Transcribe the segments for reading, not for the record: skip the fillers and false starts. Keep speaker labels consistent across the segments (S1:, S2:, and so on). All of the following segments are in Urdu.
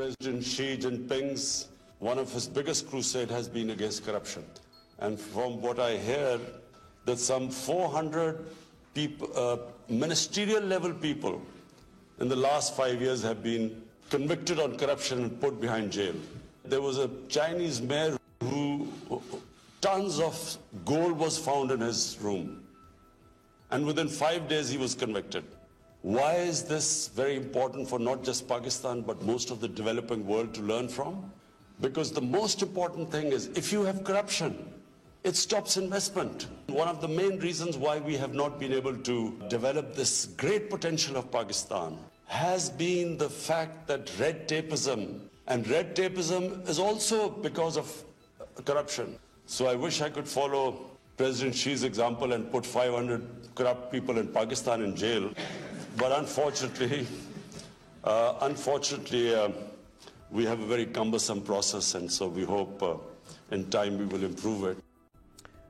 S1: President Xi Jinping's one of his biggest crusade has been against corruption, and from what I hear, that some 400 people, ministerial level people, in the last 5 years have been convicted on corruption and put behind jail. There was a Chinese mayor who tons of gold was found in his room, and within 5 days he was convicted. Why is this very important for not just Pakistan but most of the developing world to learn from? Because the most important thing is, if you have corruption, it stops investment. One of the main reasons why we have not been able to develop this great potential of Pakistan has been the fact that red tapeism, and red tapeism is also because of corruption. So I wish I could follow President Xi's example and put 500 corrupt people in Pakistan in jail. But unfortunately, we have a very cumbersome process, and so we hope in time we will improve it.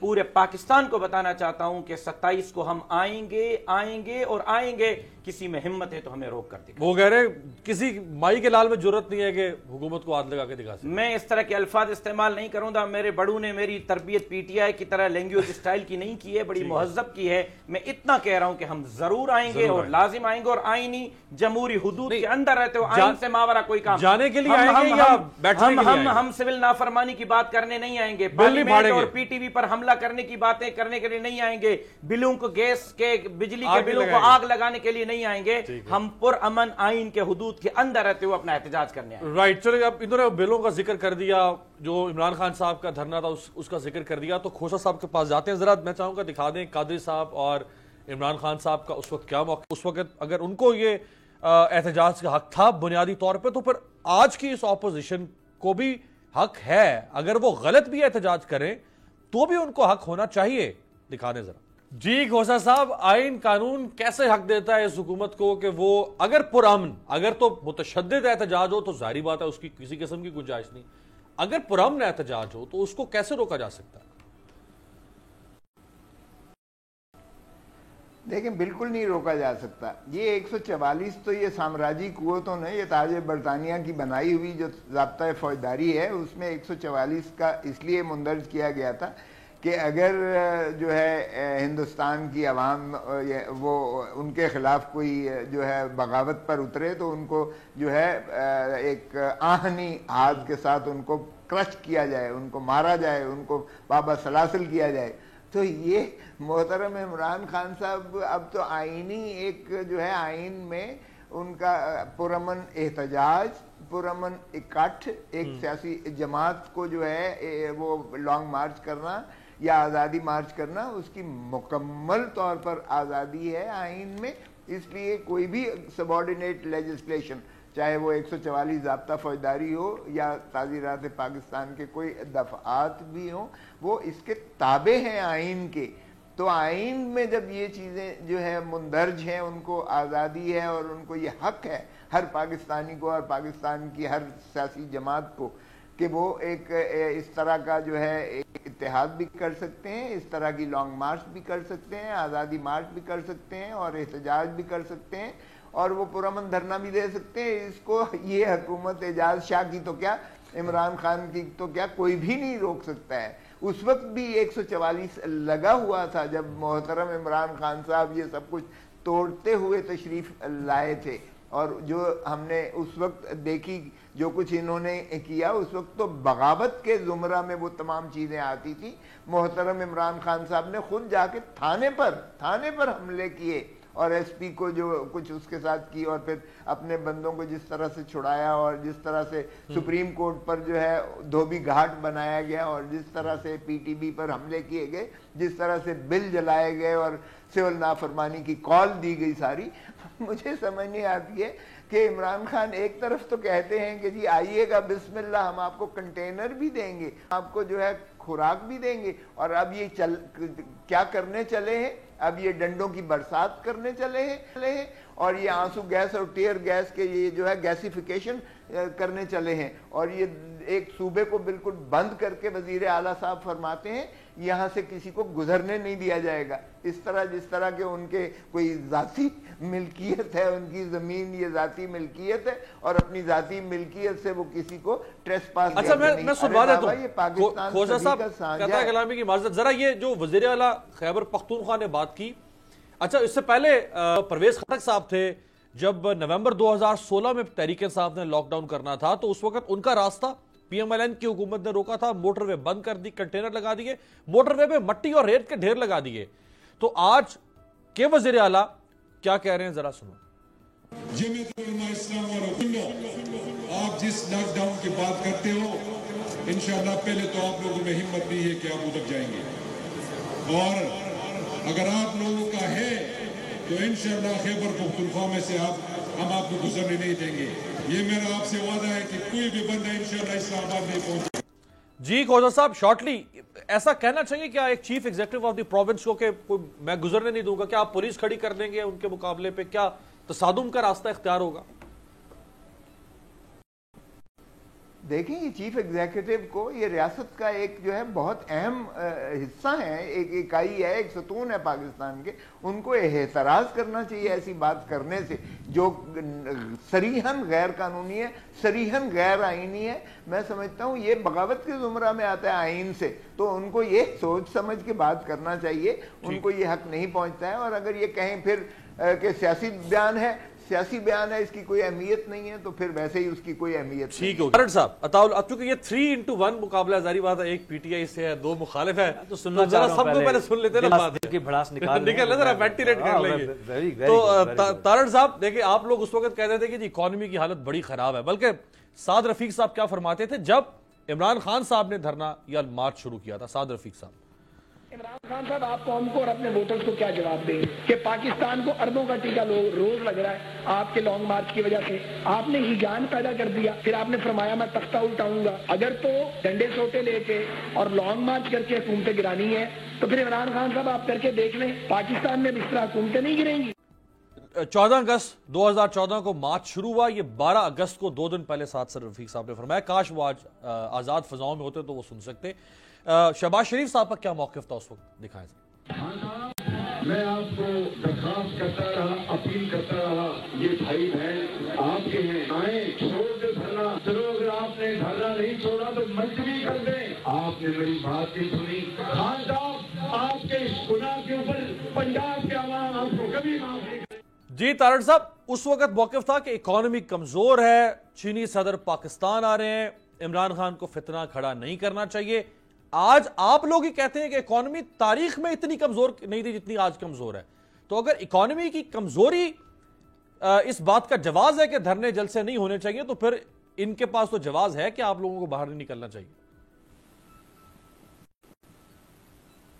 S2: پورے پاکستان کو بتانا چاہتا ہوں کہ 27 کو ہم آئیں گے اور آئیں گے. کسی میں ہمت ہے تو ہمیں روک کر دکھائیں.
S3: وہ کہہ رہے کسی مائی کے لال میں جرت نہیں ہے کہ حکومت کو ہاتھ لگا کے دکھا سکے.
S2: میں اس طرح کے الفاظ استعمال نہیں کروں گا. میرے بڑوں نے میری تربیت پی ٹی آئی کی طرح لینگویج اسٹائل کی نہیں کی ہے, بڑی مہذب کی ہے. میں اتنا کہہ رہا ہوں کہ ہم ضرور آئیں گے اور لازم آئیں گے, اور آئینی جمہوری حدود کے اندر رہتے ہو آئین سے ماورا کوئی کام
S3: جانے کے لیے آئیں گے یا بیٹھنے کے لیے آئیں گے؟
S2: ہم سول نافرمانی کی بات کرنے نہیں آئیں گے, پارلیمنٹ اور پی ٹی وی پر حملہ کرنے کی باتیں کرنے کے لیے نہیں آئیں گے, بلوں کو گیس کے بجلی کے بلوں کو آگ لگانے کے لیے نہیں آئیں گے. ہم پر امن آئین کے حدود کے اندر رہتے ہوئے اپنا احتجاج کرنے آئیں.
S3: رائٹ, چلے اب انہوں نے بلوں کا ذکر کر دیا, جو عمران خان صاحب کا دھرنا تھا اس کا ذکر کر دیا, تو کھوسا صاحب کے پاس جاتے ہیں. ذرا میں چاہوں گا دکھا دیں قادری صاحب اور عمران خان صاحب کا اس وقت کیا موقع. اس وقت اگر ان کو یہ احتجاج کا حق تھا بنیادی طور پہ, تو پھر آج کی اس اپوزیشن کو بھی حق ہے. اگر وہ غلط بھی احتجاج کریں تو بھی ان کو حق ہونا چاہیے. دکھا دیں ذرا. جی کھوسا صاحب, آئین قانون کیسے حق دیتا ہے اس حکومت کو کہ وہ اگر پرامن, اگر تو متشدد احتجاج ہو تو ظاہری بات ہے اس کی کسی قسم کی گنجائش نہیں, اگر پرامن احتجاج ہو تو اس کو کیسے روکا جا سکتا ہے؟
S4: دیکھیں بالکل نہیں روکا جا سکتا. یہ 144 تو یہ سامراجی قوتوں نے, یہ تاج برطانیہ کی بنائی ہوئی جو ضابطۂ فوجداری ہے, اس میں 144 کا اس لیے مندرج کیا گیا تھا کہ اگر جو ہے ہندوستان کی عوام وہ ان کے خلاف کوئی جو ہے بغاوت پر اترے تو ان کو جو ہے ایک آہنی ہاتھ کے ساتھ ان کو کرش کیا جائے, ان کو مارا جائے, ان کو بابا سلاسل کیا جائے. تو یہ محترم عمران خان صاحب اب تو آئینی ایک جو ہے آئین میں ان کا پرامن احتجاج, پرامن اکٹھ, ایک سیاسی جماعت کو جو ہے وہ لانگ مارچ کرنا یا آزادی مارچ کرنا, اس کی مکمل طور پر آزادی ہے آئین میں. اس لیے کوئی بھی سبارڈینیٹ لیجسلیشن, چاہے وہ 144 ضابطہ فوجداری ہو یا تعزیرات پاکستان کے کوئی دفعات بھی ہوں, وہ اس کے تابع ہیں آئین کے. تو آئین میں جب یہ چیزیں جو ہے مندرج ہیں, ان کو آزادی ہے اور ان کو یہ حق ہے ہر پاکستانی کو اور پاکستان کی ہر سیاسی جماعت کو کہ وہ ایک اس طرح کا جو ہے ایک اتحاد بھی کر سکتے ہیں, اس طرح کی لانگ مارچ بھی کر سکتے ہیں, آزادی مارچ بھی کر سکتے ہیں اور احتجاج بھی کر سکتے ہیں, اور وہ پرامن دھرنا بھی دے سکتے ہیں. اس کو یہ حکومت اعجاز شاہ کی تو کیا, عمران خان کی تو کیا, کوئی بھی نہیں روک سکتا ہے. اس وقت بھی 144 لگا ہوا تھا جب محترم عمران خان صاحب یہ سب کچھ توڑتے ہوئے تشریف لائے تھے, اور جو ہم نے اس وقت دیکھی جو کچھ انہوں نے کیا, اس وقت تو بغاوت کے زمرہ میں وہ تمام چیزیں آتی تھی. محترم عمران خان صاحب نے خود جا کے تھانے پر حملے کیے اور ایس پی کو جو کچھ اس کے ساتھ کی, اور پھر اپنے بندوں کو جس طرح سے چھڑایا, اور جس طرح سے سپریم کورٹ پر جو ہے دھوبی گھاٹ بنایا گیا, اور جس طرح سے پی ٹی بی پر حملے کیے گئے, جس طرح سے بل جلائے گئے اور سول نافرمانی کی کال دی گئی ساری. مجھے سمجھ نہیں آتی ہے کہ عمران خان ایک طرف تو کہتے ہیں کہ جی آئیے گا بسم اللہ, ہم آپ کو کنٹینر بھی دیں گے, آپ کو جو ہے خوراک بھی دیں گے, اور اب یہ کیا کرنے چلے ہیں, اب یہ ڈنڈوں کی برسات کرنے چلے ہیں, اور یہ آنسو گیس اور ٹیئر گیس کے یہ جو ہے گیسیفیکیشن کرنے چلے ہیں, اور یہ ایک صوبے کو بالکل بند کر کے وزیر اعلیٰ صاحب فرماتے ہیں یہاں سے کسی کو گزرنے نہیں دیا جائے گا. اس طرح جس طرح کہ ان کے کوئی ذاتی ملکیت ہے, ان کی زمین یہ ذاتی ملکیت ہے, اور اپنی ذاتی ملکیت سے وہ کسی کو ٹریس پاس.
S3: اچھا میں سنوا دیتا ہوں کھوسا صاحب, قطع کلامی کی معذرت, ذرا یہ جو وزیر اعلیٰ خیبر پختونخوا نے بات کی, اچھا اس سے پہلے پرویز خٹک صاحب تھے, جب نومبر 2016 میں تحریک انصاف نے لاک ڈاؤن کرنا تھا تو اس وقت ان کا راستہ پی ایم ایل این کی حکومت نے روکا تھا, موٹر وے بند کر دی, کنٹینر لگا دیے, موٹر وے پہ مٹی اور ریت کے ڈھیر لگا دیے. تو آج کے وزیر اعلیٰ کیا کہہ رہے ہیں, ذرا سنو.
S5: آپ جس لاک ڈاؤن کی بات کرتے ہو, انشاءاللہ پہلے تو آپ لوگوں میں ہمت نہیں ہے کہ آپ ادھر جائیں گے, اور اگر آپ لوگوں کا ہے تو انشاءاللہ خیبر پختونخوا میں سے ہم آپ کو گزرنے نہیں دیں گے. یہ میرا آپ سے وعدہ ہے کہ کوئی بھی بندہ انشاءاللہ اسلام آباد نہیں پہنچے.
S3: جی کھوسا صاحب, شارٹلی ایسا کہنا چاہیے کیا ایک chief executive of the province کو کہ میں گزرنے نہیں دوں گا, کیا آپ پولیس کھڑی کر دیں گے ان کے مقابلے پہ, کیا تصادم کا راستہ اختیار ہوگا؟
S4: دیکھیں یہ چیف ایگزیکٹو کو یہ ریاست کا ایک جو ہے بہت اہم حصہ ہے، ایک اکائی ہے، ایک ستون ہے پاکستان کے، ان کو احتراز کرنا چاہیے ایسی بات کرنے سے جو صریحاً غیر قانونی ہے، صریحاً غیر آئینی ہے۔ میں سمجھتا ہوں یہ بغاوت کے زمرہ میں آتا ہے آئین سے، تو ان کو یہ سوچ سمجھ کے بات کرنا چاہیے، ان کو یہ حق نہیں پہنچتا ہے۔ اور اگر یہ کہیں پھر کہ سیاسی بیان ہے، سیاسی بیان ہے، اس کی کوئی اہمیت نہیں ہے، تو پھر ویسے ہی اس کی کوئی اہمیت نہیں۔
S3: ٹھیک ہو گیا صاحب عطاء، چونکہ یہ 3-1 مقابلہ ظاہری بات ہے، ایک پی ٹی آئی سے ہے، 2 مخالف ہے،
S2: تو سننا
S3: ذرا سب کو پہلے سن لیتے نا بات
S2: کی بھڑاس نکال
S3: ذرا وینٹیلیٹ کر لیں گے۔ تو تارڑ صاحب دیکھیں، آپ لوگ اس وقت کہتے تھے کہ جی اکانومی کی حالت بڑی خراب ہے، بلکہ سعد رفیق صاحب کیا فرماتے تھے جب عمران خان صاحب نے دھرنا یا مارچ شروع کیا تھا؟ سعد رفیق صاحب:
S6: عمران خان صاحب آپ قوم کو اور اپنے ووٹرز کو کیا جواب دیں گے کہ پاکستان کو اربوں کا ٹیکہ روز لگ رہا ہے آپ کے لانگ مارچ کی وجہ سے؟ آپ نے ہیجان پیدا کر دیا، پھر آپ نے فرمایا میں تختہ الٹاؤں گا۔ اگر تو ڈنڈے سوٹے لے کے اور لانگ مارچ کر کے حکومتیں گرانی ہے تو پھر عمران خان صاحب آپ کر کے دیکھ لیں، پاکستان میں اس طرح حکومتیں نہیں گریں گی۔
S3: 14 اگست 2014 کو مارچ شروع ہوا، یہ 12 اگست کو 2 دن پہلے سعد رفیق صاحب نے فرمایا، کاش وہ آج آزاد فضاؤں میں ہوتے تو وہ سن سکتے۔ شہباز شریف صاحب کا کیا موقف تھا اس وقت، دکھائیں۔
S5: میں آپ کو درخواست کرتا رہا، اپیل کرتا رہا، یہ بھائی بہن آپ کے ہیں، آئیں چھوڑ دے دھرنا، چلو اگر آپ نے دھرنا نہیں چھوڑا تو ملتوی کر دیں۔ آپ نے میری بات نہیں سنی۔ خان صاحب آپ کے گناہ کے اوپر پنجاب کے عوام آپ کو کبھی معاف نہیں کرے۔
S3: جی تارڑ صاحب، اس وقت موقف تھا کہ اکانومی کمزور ہے، چینی صدر پاکستان آ رہے ہیں، عمران خان کو فتنہ کھڑا نہیں کرنا چاہیے۔ آج آپ لوگ ہی کہتے ہیں کہ اکانومی تاریخ میں اتنی کمزور نہیں تھی جتنی آج کمزور ہے، تو اگر اکانومی کی کمزوری اس بات کا جواز ہے کہ دھرنے جلسے نہیں ہونے چاہیے، تو پھر ان کے پاس تو جواز ہے کہ آپ لوگوں کو باہر نہیں نکلنا چاہیے۔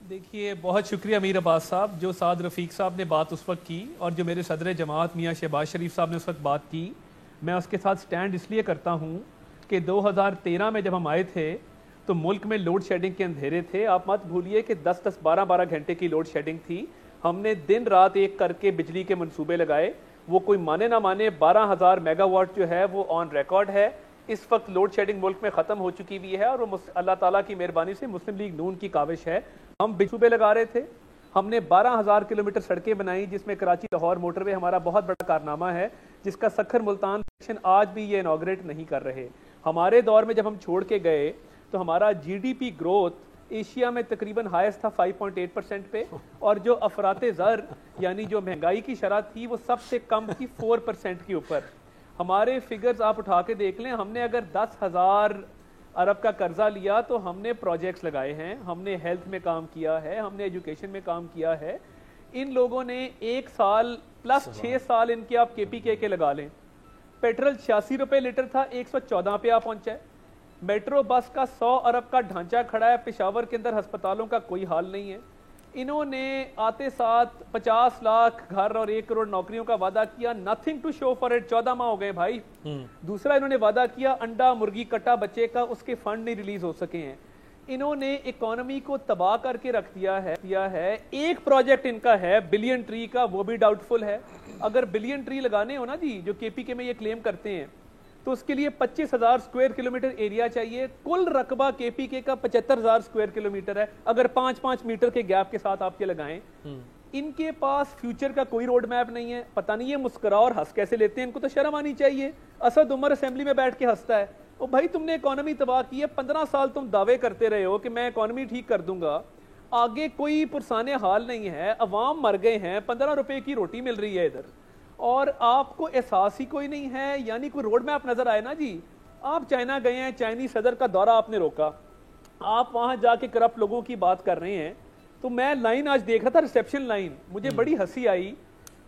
S7: دیکھیے، بہت شکریہ امیر عباس صاحب، جو سعد رفیق صاحب نے بات اس وقت کی اور جو میرے صدر جماعت میاں شہباز شریف صاحب نے اس وقت بات کی، میں اس کے ساتھ سٹینڈ اس لیے کرتا ہوں کہ 2013 میں جب ہم آئے تھے تو ملک میں لوڈ شیڈنگ کے اندھیرے تھے۔ آپ مت بھولیے کہ 10-10 12-12 گھنٹے کی لوڈ شیڈنگ تھی۔ ہم نے دن رات ایک کر کے بجلی کے منصوبے لگائے، وہ کوئی مانے نہ مانے 12,000 میگا واٹ جو ہے وہ آن ریکارڈ ہے۔ اس وقت لوڈ شیڈنگ ملک میں ختم ہو چکی ہوئی ہے اور وہ اللہ تعالیٰ کی مہربانی سے مسلم لیگ نون کی کاوش ہے۔ ہم منصوبے لگا رہے تھے، ہم نے 12,000 کلومیٹر سڑکیں بنائیں، جس میں کراچی لاہور موٹر وے ہمارا بہت بڑا کارنامہ ہے، جس کا سکھر ملتان سیکشن آج بھی یہ انوگریٹ نہیں کر رہے۔ ہمارے دور میں جب ہم چھوڑ کے گئے تو ہمارا G D P growth Asia میں تقریباً ہائیسٹ تھا 5.8% پہ، اور جو افراط زر یعنی جو مہنگائی کی شرح تھی وہ سب سے کم تھی 4% کے اوپر۔ ہمارے فگرز آپ اٹھا کے دیکھ لیں، ہم نے اگر 10,000 ارب کا قرضہ لیا تو ہم نے پروجیکٹس لگائے ہیں، ہم نے ہیلتھ میں کام کیا ہے، ہم نے ایجوکیشن میں کام کیا ہے۔ ان لوگوں نے 1 سال پلس 6 سال ان کے آپ کے پی کے لگا لیں، پیٹرول 86 روپے لیٹر تھا، 114 پہ آپ پہنچا ہے۔ میٹرو بس کا 100 ارب کا ڈھانچہ کھڑا ہے، پشاور کے اندر ہسپتالوں کا کوئی حال نہیں ہے۔ انہوں نے آتے ساتھ 50 لاکھ گھر اور 1 کروڑ نوکریوں کا وعدہ کیا، nothing to show for it, 14 ماہ ہو گئے بھائی۔ دوسرا انہوں نے وعدہ کیا انڈا مرغی کٹا بچے کا، اس کے فنڈ نہیں ریلیز ہو سکے ہیں۔ انہوں نے اکانومی کو تباہ کر کے رکھ دیا ہے۔ ایک پروجیکٹ ان کا ہے بلین ٹری کا، وہ بھی ڈاؤٹ فل ہے۔ اگر بلین ٹری لگانے ہو نا جی، جو کے پی کے میں یہ کلیم کرتے ہیں، تو اس کے لیے 25,000 اسکوائر کلومیٹر ایریا چاہیے۔ کل رقبہ کے پی کے کا 75,000 اسکوائر کلومیٹر ہے، اگر 5-5 میٹر کے گیپ کے ساتھ آپ کے لگائیں۔ ان کے پاس فیوچر کا کوئی روڈ میپ نہیں ہے، پتہ نہیں یہ مسکرا اور ہنس کیسے لیتے ہیں، ان کو تو شرم آنی چاہیے۔ اسد عمر اسمبلی میں بیٹھ کے ہنستا ہے، او بھائی تم نے اکانومی تباہ کی ہے، 15 سال تم دعوے کرتے رہے ہو کہ میں اکانومی ٹھیک کر دوں گا، آگے کوئی پرسانے حال نہیں ہے، عوام مر گئے ہیں، 15 روپے کی روٹی مل رہی ہے ادھر، اور آپ کو احساس ہی کوئی نہیں ہے۔ یعنی کوئی روڈ میپ نظر آئے نا جی، آپ چائنا گئے ہیں، چائنی صدر کا دورہ آپ نے روکا، آپ وہاں جا کے کرپٹ لوگوں کی بات کر رہے ہیں، تو میں لائن آج دیکھ رہا تھا، ریسیپشن لائن، مجھے بڑی ہنسی آئی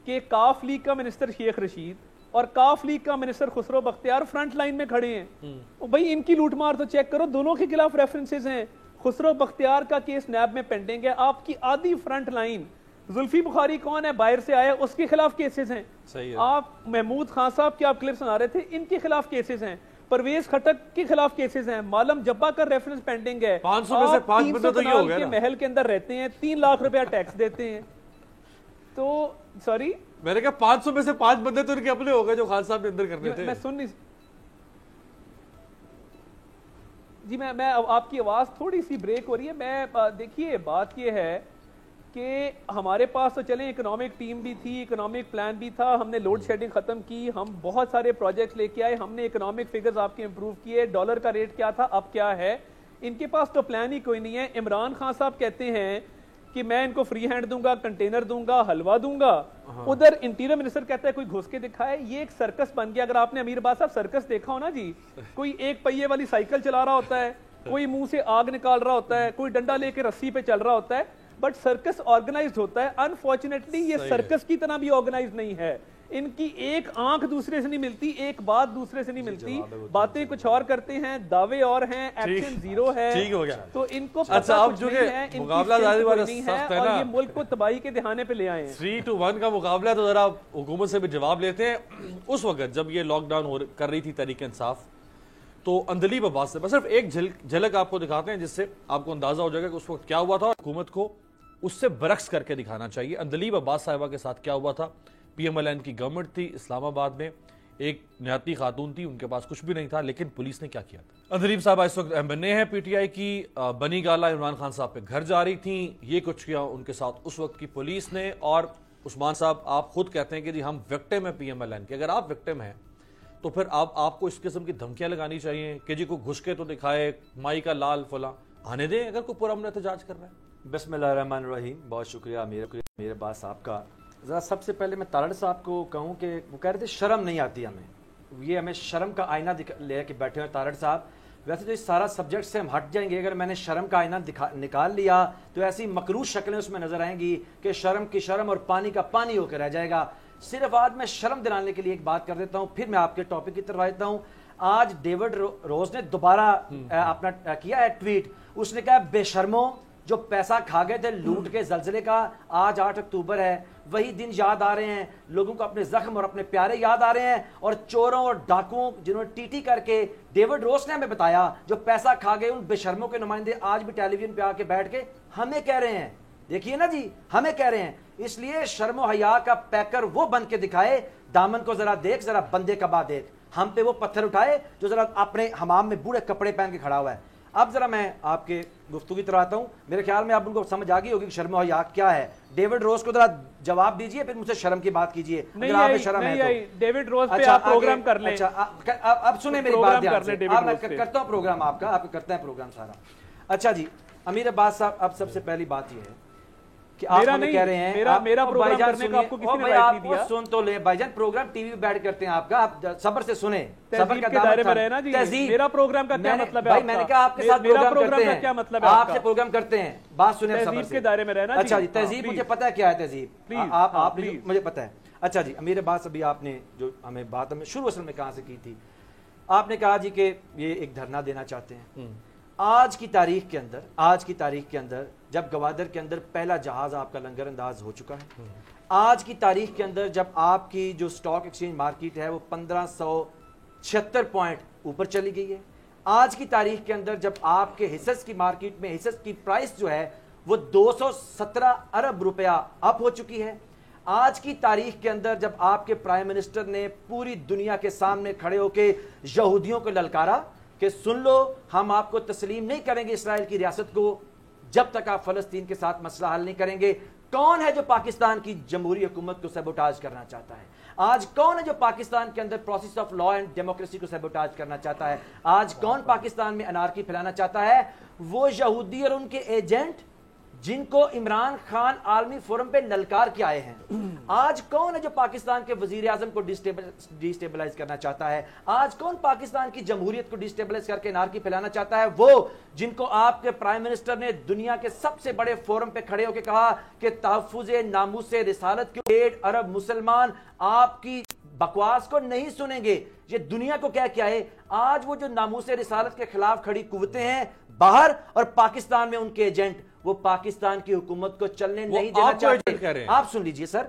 S7: کہ کاف لیگ کا منسٹر شیخ رشید اور کاف لیگ کا minister Khusro Bakhtiar front line میں کھڑے ہیں۔ بھائی ان کی لوٹ مار تو چیک کرو، دونوں کے خلاف ریفرنسز ہیں۔ خسرو بختیار کا کیس نیب میں پینڈنگ ہے، آپ کی آدھی فرنٹ لائن۔ زلفی بخاری کون ہے، باہر سے آیا، اس کے خلاف کیسز ہیں۔ آپ محمود خان صاحب کے آپ کلپ سنا رہے تھے، ان کے خلاف کیسز ہیں۔ پرویز خٹک کے خلاف کیسز ہیں۔ معلم جبا کا ریفرنس پینڈنگ ہے۔
S3: 500 میں سے 5 بندے تو یہ ہو گئے نا،
S7: محل کے اندر رہتے ہیں، 3 لاکھ روپیہ ٹیکس دیتے ہیں۔ تو سوری،
S3: میں نے کہا 500 میں سے 5 بندے تو ان کے اپنے ہو گئے جو خان صاحب نے اندر کرنے تھے۔
S7: میں سن نہیں، جی میں آپ کی آواز تھوڑی سی بریک ہو رہی ہے. میں دیکھیے بات یہ ہے کہ ہمارے پاس تو چلیں اکنامک ٹیم بھی تھی, اکنامک پلان بھی تھا, ہم نے لوڈ شیڈنگ ختم کی, ہم بہت سارے پروجیکٹ لے کے آئے, ہم نے اکنامک فگرز آپ کے امپروو کیے, ڈالر کا ریٹ کیا تھا اب کیا ہے. ان کے پاس تو پلان ہی کوئی نہیں ہے. عمران خان صاحب کہتے ہیں کہ میں ان کو فری ہینڈ دوں گا, کنٹینر دوں گا, حلوہ دوں گا. ادھر انٹیریئر منسٹر کہتا ہے کوئی گھس کے دکھائے. یہ ایک سرکس بن گیا. اگر آپ نے امیر عباس صاحب سرکس دیکھا ہو نا جی, کوئی ایک پہیے والی سائیکل چلا رہا ہوتا ہے, کوئی منہ سے آگ نکال رہا ہوتا ہے, کوئی ڈنڈا لے کے رسی پہ چل رہا ہوتا ہے, بٹ سرکس آرگنائزڈ ہوتا ہے. انفارچونیٹلی یہ سرکس کی طرح بھی آرگنائز نہیں ہے. ان کی ایک آنکھ دوسرے سے نہیں ملتی, ایک بات دوسرے سے نہیں ملتی, باتیں کچھ اور کرتے ہیں, دعوے اور ہیں, ایکشن زیرو ہے. تو ان کو پتہ کچھ نہیں ہے, ان کی نہیں ہے, اور یہ ملک کو تباہی کے دہانے پہ لے آئے ہیں.
S3: 3-1 کا مقابلہ ہے. تو ذرا حکومت سے بھی جواب لیتے ہیں. اس وقت جب یہ لاک ڈاؤن کر رہی تھی تحریک انصاف, تو اندلیب عباس سے صرف ایک جھلک آپ کو دکھاتے ہیں جس سے آپ کو اندازہ ہو جائے گا کہ اس وقت کیا ہوا تھا, اور حکومت کو اس سے برعکس کر کے دکھانا چاہیے. اندلیب عباس صاحبہ کے ساتھ کیا ہوا تھا. پی ایم ایل این کی گورنمنٹ تھی اسلام آباد میں, ایک نہایتی خاتون تھی, ان کے پاس کچھ بھی نہیں تھا, لیکن پولیس نے کیا کیا تھا. اندلیب صاحبہ اس وقت ایم این اے ہے پی ٹی آئی کی, بنی گالا عمران خان صاحب پہ گھر جا رہی تھیں. یہ کچھ کیا ان کے ساتھ اس وقت کی پولیس نے. اور عثمان صاحب آپ خود کہتے ہیں کہ جی ہم وکٹم ہیں پی ایم ایل این کے. اگر آپ وکٹم ہیں تو پھر آپ کو اس قسم کی دھمکیاں لگانی چاہیے کہ جی کو گھس کے تو دکھائے, مائی کا لال فلاں آنے دیں اگر کوئی پرامن احتجاج کر رہا ہے.
S8: بسم اللہ الرحمن الرحیم. بہت شکریہ امیر عباس صاحب کا. ذرا سب سے پہلے میں تارڑ صاحب کو کہوں کہ وہ کہہ رہے تھے شرم نہیں آتی ہمیں, یہ ہمیں شرم کا آئینہ لے کے بیٹھے ہوئے تارڑ صاحب. ویسے تو اس سارا سبجیکٹ سے ہم ہٹ جائیں گے, اگر میں نے شرم کا آئینہ نکال لیا تو ایسی مکروہ شکلیں اس میں نظر آئیں گی کہ شرم کی شرم اور پانی کا پانی ہو کے رہ جائے گا. صرف آج میں شرم دلانے کے لیے ایک بات کر دیتا ہوں, پھر میں آپ کے ٹاپک کی طرف آتا ہوں. آج ڈیوڈ روز نے دوبارہ اپنا کیا ہے ٹویٹ. اس نے کہا بے شرموں جو پیسہ کھا گئے تھے لوٹ کے زلزلے کا, آج 8 اکتوبر ہے, وہی دن یاد آ رہے ہیں, لوگوں کو اپنے زخم اور اپنے پیارے یاد آ رہے ہیں, اور چوروں اور ڈاکوؤں جنہوں نے ٹی ٹی کر کے ڈیوڈ روز نے ہمیں بتایا جو پیسہ کھا گئے, ان بے شرموں کے نمائندے آج بھی ٹیلی ویژن پہ آ کے بیٹھ کے ہمیں کہہ رہے ہیں, دیکھیے نا جی ہمیں کہہ رہے ہیں. اس لیے شرم و حیا کا پیکر وہ بن کے دکھائے, دامن کو ذرا دیکھ, ذرا بندے کبا دیکھ. ہم پہ وہ پتھر اٹھائے جو ذرا اپنے حمام میں بوڑھے کپڑے پہن کے کھڑا ہوا ہے. اب ذرا میں آپ کے گفتگو کی طرح آتا ہوں. میرے خیال میں آپ ان کو سمجھ آ گئی ہوگی کہ شرم و حیا کیا ہے. ڈیوڈ روز کو ذرا جواب دیجئے, پھر مجھ سے شرم کی بات کیجئے.
S7: ڈیوڈ روز پہ آپ پروگرام کر لیں.
S8: اب سنیں میری بات دھیان سے, اب میں کرتا ہوں پروگرام آپ کا, آپ کرتے ہیں پروگرام سارا. اچھا جی امیر عباس صاحب, اب سب سے پہلی بات یہ ہے کہ آپ ہمیں کہہ رہے ہیں
S7: میرا پروگرام کرنے کا آپ کو کسی نے رائٹ نہیں دیا.
S8: سن تو لیں بھائی جان, پروگرام ٹی وی پہ بیٹھ کرتے ہیں آپ کا, آپ صبر سے سنیں.
S7: تہذیب کے دائرے میں رہنا جی. میرا پروگرام کا کیا مطلب ہے؟
S8: بھائی میں نے کہا آپ کے ساتھ پروگرام کرتے ہیں,
S7: کیا مطلب ہے
S8: آپ سے پروگرام کرتے ہیں, بات سنیں صبر سے.
S7: تہذیب کے دائرے میں رہنا.
S8: اچھا جی تہذیب مجھے پتا ہے کیا ہے تہذیب, آپ مجھے پتا ہے. اچھا جی امیر عباس, ابھی آپ نے جو ہمیں بات ہمیں شروع اصل میں کہاں سے کی تھی, آپ نے کہا جی کہ یہ ایک دھرنا دینا چاہتے ہیں. آج کی تاریخ کے اندر جب گوادر کے اندر پہلا جہاز آپ کا لنگر انداز ہو چکا ہے, آج کی تاریخ کے اندر جب آپ کی جو سٹاک ایکسچینج مارکیٹ ہے وہ 1576 پوائنٹ اوپر چلی گئی ہے, آج کی تاریخ کے اندر جب آپ کے حصص کی مارکیٹ میں حصص کی پرائس جو ہے وہ 217 ارب روپیہ اپ ہو چکی ہے, آج کی تاریخ کے اندر جب آپ کے پرائم منسٹر نے پوری دنیا کے سامنے کھڑے ہو کے یہودیوں کو للکارا کہ سن لو ہم آپ کو تسلیم نہیں کریں گے اسرائیل کی ریاست کو جب تک آپ فلسطین کے ساتھ مسئلہ حل نہیں کریں گے. کون ہے جو پاکستان کی جمہوری حکومت کو سیبوٹاج کرنا چاہتا ہے؟ آج کون ہے جو پاکستان کے اندر process of law and democracy کو سیبوٹاج کرنا چاہتا ہے؟ آج کون پاکستان میں انارکی پھیلانا چاہتا ہے؟ وہ یہودی اور ان کے ایجنٹ جن کو عمران خان عالمی فورم پہ للکار کے آئے ہیں. آج کون ہے جو پاکستان کے وزیر اعظم کو ڈیسٹیبلائز کرنا چاہتا ہے؟ آج کون پاکستان کی جمہوریت کو ڈیسٹیبلائز کر کے انارکی پھیلانا چاہتا ہے؟ وہ جن کو آپ کے پرائم منسٹر نے دنیا کے سب سے بڑے فورم پہ کھڑے ہو کے کہا کہ تحفظ ناموس رسالت کے 1.5 ارب مسلمان آپ کی بکواس کو نہیں سنیں گے. یہ دنیا کو کیا کیا ہے؟ آج وہ جو ناموس رسالت کے خلاف کھڑی قوتیں ہیں باہر اور پاکستان میں ان کے ایجنٹ, وہ پاکستان کی حکومت کو چلنے نہیں دینا چاہتے. آپ سن لیجئے سر,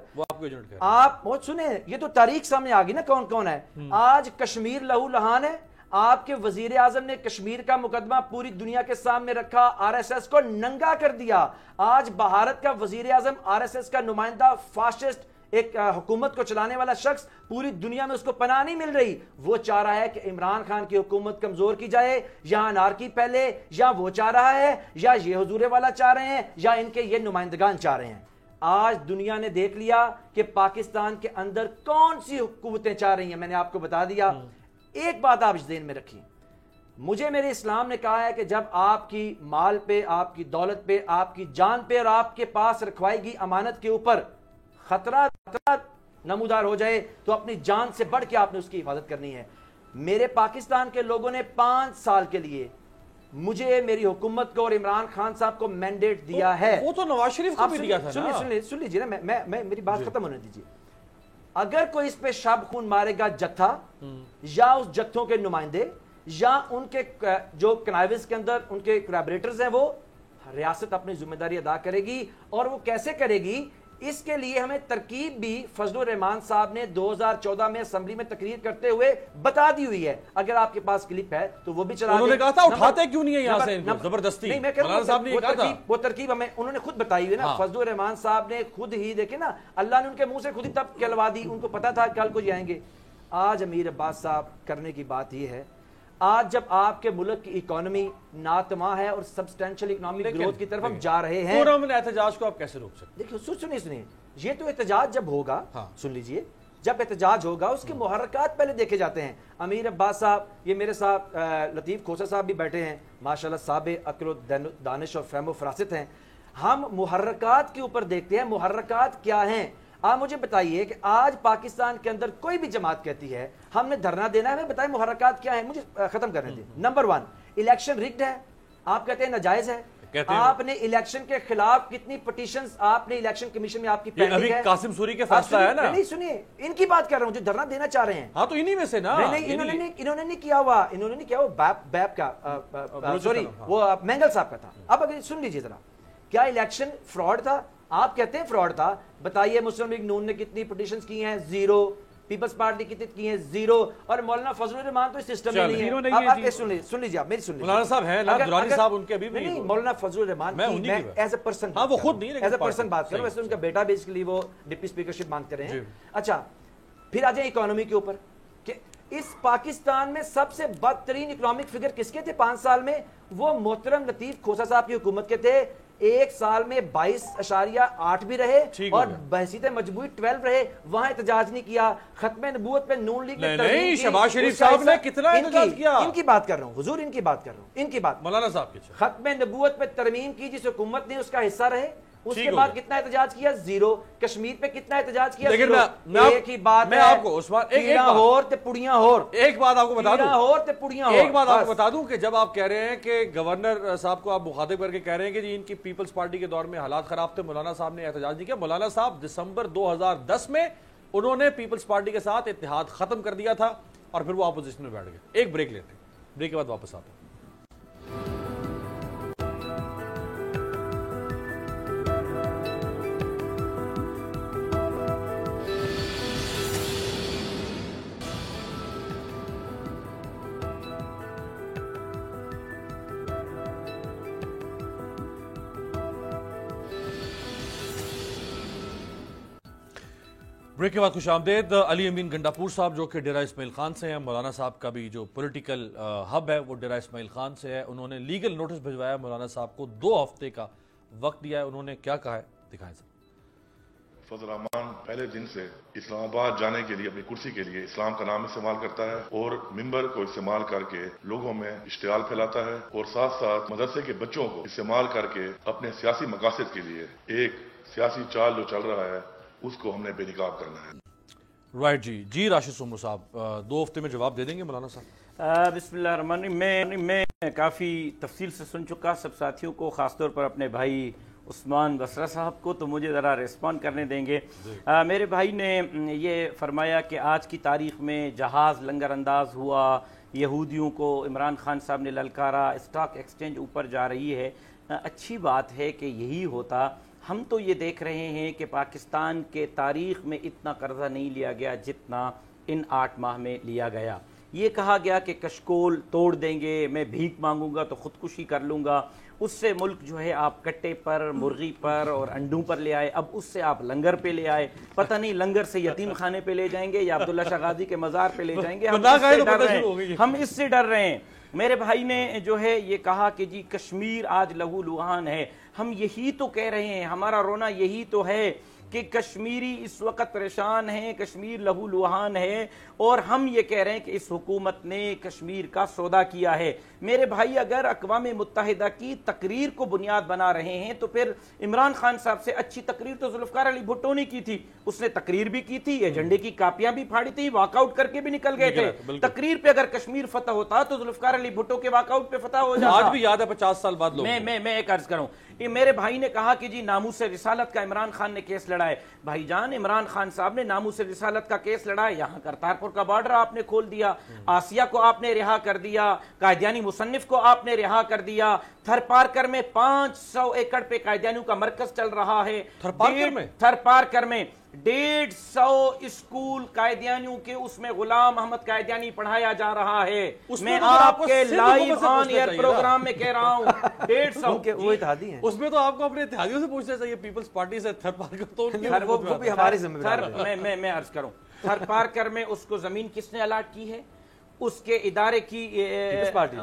S8: آپ بہت سنیں, یہ تو تاریخ سامنے آ گئی نا کون کون ہے. آج کشمیر لہو لہان ہے, آپ کے وزیر اعظم نے کشمیر کا مقدمہ پوری دنیا کے سامنے رکھا, آر ایس ایس کو ننگا کر دیا. آج بھارت کا وزیر اعظم آر ایس ایس کا نمائندہ فاسسٹ ایک حکومت کو چلانے والا شخص پوری دنیا میں اس کو پناہ نہیں مل رہی. وہ چاہ رہا ہے کہ عمران خان کی حکومت کمزور کی جائے, یا انارکی پھیلے, یا وہ چاہ رہا ہے, یا یہ حضور والا چاہ رہے ہیں, یا ان کے یہ نمائندگان چاہ رہے ہیں. آج دنیا نے دیکھ لیا کہ پاکستان کے اندر کون سی قوتیں چاہ رہی ہیں. میں نے آپ کو بتا دیا. ایک بات آپ اس ذہن میں رکھیں, مجھے میرے اسلام نے کہا ہے کہ جب آپ کی مال پہ, آپ کی دولت پہ, آپ کی جان پہ اور آپ کے پاس رکھوائی گئی امانت کے اوپر خطرہ نمودار ہو جائے تو اپنی جان سے بڑھ کے آپ نے اس کی حفاظت کرنی ہے. میرے پاکستان کے لوگوں نے 5 سال کے لیے مجھے, میری حکومت کو اور عمران خان صاحب کو مینڈیٹ دیا ہے.
S3: وہ تو نواز شریف کو بھی دیا تھا.
S8: سن لیجیے نا, میں میری بات ختم ہونے دیجیے. اگر کوئی اس پہ شب خون مارے گا جتھا, یا اس جتھوں کے نمائندے, یا ان کے جو کنائیوز کے اندر ان کے کولیبریٹرز ہیں, وہ ریاست اپنی ذمہ داری ادا کرے گی. اور وہ کیسے کرے گی, اس کے لیے ہمیں ترکیب بھی فضل الرحمان صاحب نے 2014 میں اسمبلی میں تقریر کرتے ہوئے بتا دی ہوئی ہے. اگر آپ کے پاس کلپ ہے تو وہ بھی چلا دیں.
S3: انہوں نے کہا تھا اٹھاتے کیوں نہیں ہے یہاں سے زبردستی. مولانا صاحب نے یہ کہا تھا,
S8: وہ ترکیب ہمیں انہوں نے خود بتائی ہوئی نا. فضل الرحمان صاحب نے خود ہی, دیکھیں نا, اللہ نے ان کے منہ سے خود ہی تب کہلوا دی. ان کو پتا تھا کل کو جائیں گے. آج امیر عباس صاحب کرنے کی بات یہ ہے, آج جب آپ کے ملک کی اکانومی ناتما ہے اور سبسٹینشل اکنامک گروتھ کی طرف ہم جا رہے ہیں,
S3: پورا احتجاج کو آپ کیسے روک سکتے؟
S8: دیکھیں سنیے, یہ تو احتجاج جب ہوگا, سن لیجئے, جب احتجاج ہوگا اس کے محرکات پہلے دیکھے جاتے ہیں. امیر عباس صاحب, یہ میرے ساتھ لطیف کھوسا صاحب بھی بیٹھے ہیں, ماشاءاللہ صاحب عقل و دانش اور فہم و فراست ہیں. ہم محرکات کے اوپر دیکھتے ہیں, محرکات کیا ہیں. آپ مجھے بتائیے کہ آج پاکستان کے اندر کوئی بھی جماعت کہتی ہے ہم نے دھرنا دینا ہے, ہمیں بتائیں محرکات کیا ہیں. مجھے ختم کرنے دیں. نمبر 1, الیکشن رگڈ ہے, آپ کہتے ہیں ناجائز ہے. آپ نے الیکشن کے خلاف کتنی پٹیشنز آپ نے الیکشن کمیشن میں آپ کی پینڈنگ ہے.
S3: قاسم سوری کے فیصلہ ہے نا.
S8: نہیں سنیے, ان کی بات کر رہا ہوں جو دھرنا دینا چاہ رہے ہیں.
S3: ہاں تو انہی میں سے نا.
S8: نہیں, انہوں نے نہیں کیا ہوا, انہوں نے نہیں کیا ہوا بیپ کا, سوری وہ مینگل صاحب کا تھا. اب اگر سن لیجیے ذرا, کیا الیکشن فراڈ تھا؟ آپ کہتے ہیں فراڈ تھا, بتائیے مسلم لیگ نون نے کتنی پٹیشنز کی ہیں؟ 0. پیپلز پارٹی کتنی کی ہیں؟ 0. اور مولانا فضل الرحمان تو اس سسٹم میں نہیں ہے. آپ سن لیجیے, میری سن لیجیے.
S3: مولانا صاحب ہیں نا, درانی صاحب ان کے ابھی بھی
S8: نہیں. مولانا فضل الرحمان میں ایز اے پرسن,
S3: ہاں وہ خود نہیں,
S8: ایز اے پرسن بات کروں. ویسے ان کا بیٹا بیسیکلی وہ ڈپٹی اسپیکرشپ مانگتے رہے ہیں. اچھا, پھر آ جائیں اکانومی کے اوپر, کہ اس پاکستان میں سب سے بدترین اکنامک فگر کس کے تھے 5 سال میں؟ وہ محترم لطیف کھوسا صاحب کی حکومت کے تھے. 1 سال میں 22.8 بھی رہے اور بحثیت مجموعی 12 رہے. وہاں احتجاج نہیں کیا. ختم نبوت پہ نون لیگ نے
S3: نہیں, شہباز شریف صاحب نے کتنا احتجاج کیا.
S8: ان کی بات کر رہا ہوں حضور, ان کی بات کر رہا ہوں, ان کی بات.
S3: مولانا صاحب کی
S8: ختم نبوت پہ ترمیم کی جس حکومت نے اس کا حصہ رہے, اس کے بعد کتنا احتجاج کیا؟ 0. کشمیر پہ کتنا احتجاج کیا؟ 0. ایک ہی بات
S3: میں آپ کو عثمان ایک بات آپ کو بتا دوں, ایک بات آپ کو بتا دوں کہ جب آپ کہہ رہے ہیں کہ گورنر صاحب کو آپ مخاطب کر کے کہہ رہے ہیں کہ جی ان کی پیپلز پارٹی کے دور میں حالات خراب تھے, مولانا صاحب نے احتجاج نہیں کیا. مولانا صاحب دسمبر 2010 میں انہوں نے پیپلز پارٹی کے ساتھ اتحاد ختم کر دیا تھا اور پھر وہ اپوزیشن میں بیٹھ گئے. ایک بریک لیتے ہیں, بریک کے بعد واپس آتے ہیں. بریک کے بعد خوش آمدید. علی امین گنڈاپور صاحب جو کہ ڈیرہ اسماعیل خان سے ہیں, مولانا صاحب کا بھی جو پولیٹیکل ہب ہے وہ ڈیرہ اسماعیل خان سے ہے. انہوں نے لیگل نوٹس بھجوایا, مولانا صاحب کو 2 ہفتے کا وقت دیا ہے. انہوں نے کیا کہا ہے دکھائیں سر.
S9: فضل الرحمان پہلے دن سے اسلام آباد جانے کے لیے اپنی کرسی کے لیے اسلام کا نام استعمال کرتا ہے اور ممبر کو استعمال کر کے لوگوں میں اشتعال پھیلاتا ہے اور ساتھ ساتھ مدرسے کے بچوں کو استعمال کر کے اپنے سیاسی مقاصد کے لیے ایک سیاسی چال جو چل رہا ہے اس کو ہم نے بے نقاب کرنا ہے.
S3: رائٹ جی راشد سومر صاحب 2 ہفتے میں جواب دے دیں گے مولانا صاحب؟
S2: بسم اللہ الرحمن الرحیم. میں کافی تفصیل سے سن چکا سب ساتھیوں کو, خاص طور پر اپنے بھائی عثمان بصرہ صاحب کو, تو مجھے ذرا ریسپونڈ کرنے دیں گے. میرے بھائی نے یہ فرمایا کہ آج کی تاریخ میں جہاز لنگر انداز ہوا, یہودیوں کو عمران خان صاحب نے للکارا, اسٹاک ایکسچینج اوپر جا رہی ہے. اچھی بات ہے کہ یہی ہوتا. ہم تو یہ دیکھ رہے ہیں کہ پاکستان کے تاریخ میں اتنا قرضہ نہیں لیا گیا جتنا ان 8 ماہ میں لیا گیا. یہ کہا گیا کہ کشکول توڑ دیں گے، میں بھیک مانگوں گا تو خودکشی کر لوں گا، اس سے ملک جو ہے آپ کٹے پر، مرغی پر اور انڈوں پر لے آئے، اب اس سے آپ لنگر پہ لے آئے، پتہ نہیں لنگر سے یتیم خانے پہ لے جائیں گے یا عبداللہ شاہ غازی کے مزار پہ لے جائیں گے، ہم اس سے ڈر رہے ہیں۔ میرے بھائی نے جو ہے یہ کہا کہ جی کشمیر آج لہو لہان ہے، ہم یہی تو کہہ رہے ہیں، ہمارا رونا یہی تو ہے کہ کشمیری اس وقت پریشان ہیں، کشمیر لہو لہان ہے، اور ہم یہ کہہ رہے ہیں کہ اس حکومت نے کشمیر کا سودا کیا ہے۔ میرے بھائی اگر اقوام متحدہ کی تقریر کو بنیاد بنا رہے ہیں تو پھر عمران خان صاحب سے اچھی تقریر تو ذوالفقار علی بھٹو نے کی تھی، اس نے تقریر بھی کی تھی، ایجنڈے کی کاپیاں بھی پھاڑی تھی، واک آؤٹ کر کے بھی نکل گئے تھے۔ تقریر پہ اگر کشمیر فتح ہوتا تو ذوالفقار علی بھٹو کے واک آؤٹ پہ فتح ہو جاتا۔
S3: آج بھی یاد ہے 50 سال بعد لوگ
S2: میں ایک عرض کروں، یہ میرے بھائی نے کہا کہ جی ناموس رسالت کا عمران خان نے کیس لڑا ہے۔ بھائی جان، عمران خان صاحب نے ناموس رسالت کا کیس لڑا ہے، یہاں کرتارپور کا بارڈر آپ نے کھول دیا، آسیہ کو آپ نے رہا کر دیا، قائدیانی مصنف کو آپ نے رہا کر دیا، تھر پارکر میں 500 ایکڑ پہ قائدیانیوں کا مرکز چل رہا ہے، تھر پارکر میں 150 اسکول قائدیانیوں کے، اس میں غلام محمد قائدیانی پڑھایا جا رہا ہے۔ میں آپ کے لائیو آن ایئر پروگرام میں کہہ رہا ہوں 150
S8: وہ اتحادی ہیں،
S3: اس میں تو آپ کو اپنے اتحادیوں سے پوچھنا چاہیے، پیپلز پارٹی سے تھر پارکر تو
S8: وہ بھی ہماری ذمہ داری ہے۔
S2: میں عرض کروں، تھر پارکر میں اس کو زمین کس نے الاٹ کی ہے؟ اس کے ادارے کی،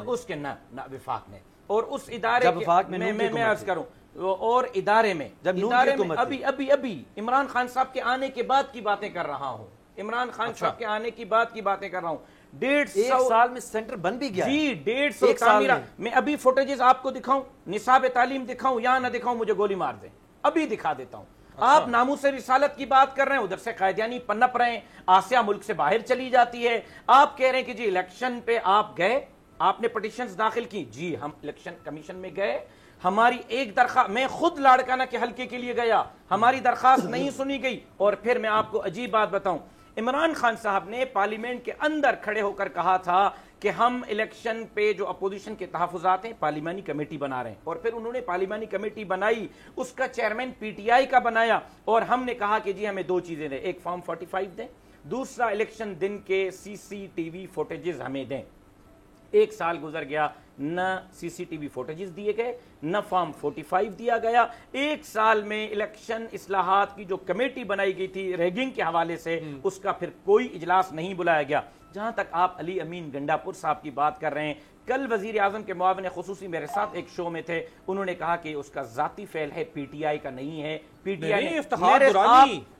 S2: اس کے نہ وفاق نے، اور اس ادارے میں عرض کروں اور ادارے میں ابھی عمران خان صاحب کے آنے کے بعد کی باتیں کر رہا ہوں، عمران خان صاحب کے آنے کی بعد کی باتیں کر رہا ہوں، 150
S8: سال میں سینٹر بن بھی گیا
S2: جی، 150 تعمیرہ۔ میں ابھی فوٹیجز آپ کو دکھاؤں، نصاب تعلیم دکھاؤں یا نہ دکھاؤں، مجھے گولی مار دیں، ابھی دکھا دیتا ہوں۔ آپ ناموس رسالت کی بات کر رہے ہیں، ادھر سے قائدیانی پنپ رہے ہیں، آسیہ ملک سے باہر چلی جاتی ہے، آپ کہہ رہے ہیں کہ جی الیکشن پہ آپ گئے، آپ نے پٹیشنز داخل کی، جی ہم الیکشن کمیشن میں گئے، ہماری ایک درخواست، میں خود لاڑکانہ کے حلقے کے لیے گیا، ہماری درخواست نہیں سنی گئی، اور پھر میں آپ کو عجیب بات بتاؤں، عمران خان صاحب نے پارلیمنٹ کے اندر کھڑے ہو کر کہا تھا کہ ہم الیکشن پہ جو اپوزیشن کے تحفظات ہیں پارلیمانی کمیٹی بنا رہے ہیں، اور پھر انہوں نے پارلیمانی کمیٹی بنائی، اس کا چیئرمین پی ٹی آئی کا بنایا، اور ہم نے کہا کہ جی ہمیں 2 چیزیں دیں، ایک فارم 45 دیں، دوسرا الیکشن دن کے CCTV فوٹیجز ہمیں دیں۔ 1 سال گزر گیا، نہ CCTV فوٹیجز دیے گئے، نہ فارم 45 دیا گیا۔ 1 سال میں الیکشن اصلاحات کی جو کمیٹی بنائی گئی تھی ریگنگ کے حوالے سے، اس کا پھر کوئی اجلاس نہیں بلایا گیا۔ جہاں تک آپ علی امین گنڈاپور صاحب کی بات کر رہے ہیں، کل وزیر اعظم کے معاون خصوصی میرے ساتھ ایک شو میں تھے، انہوں نے کہا کہ اس کا ذاتی فعل ہے، پی ٹی آئی کا نہیں ہے، پی ٹی آئی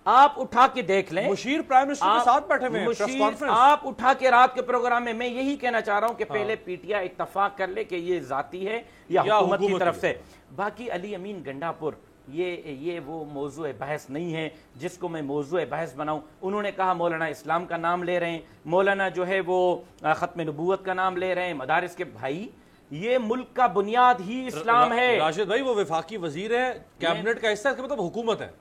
S2: آپ اٹھا کے دیکھ لیں،
S3: مشیر پرائم منسٹر کے ساتھ بیٹھے ہوئے ہیں،
S2: آپ اٹھا کے رات کے پروگرام میں یہی کہنا چاہ رہا ہوں کہ پہلے پی ٹی آئی اتفاق کر لے کہ یہ ذاتی ہے یا حکومت کی طرف سے۔ باقی علی امین گنڈاپور یہ وہ موضوع بحث نہیں ہے جس کو میں موضوع بحث بناؤں۔ انہوں نے کہا مولانا اسلام کا نام لے رہے ہیں، مولانا جو ہے وہ ختم نبوت کا نام لے رہے ہیں، مدارس کے، بھائی یہ ملک کا بنیاد ہی اسلام ہے۔
S3: راشد بھائی وہ وفاقی وزیر ہے، کیبنٹ کا حصہ، اس کا مطلب حکومت ہے،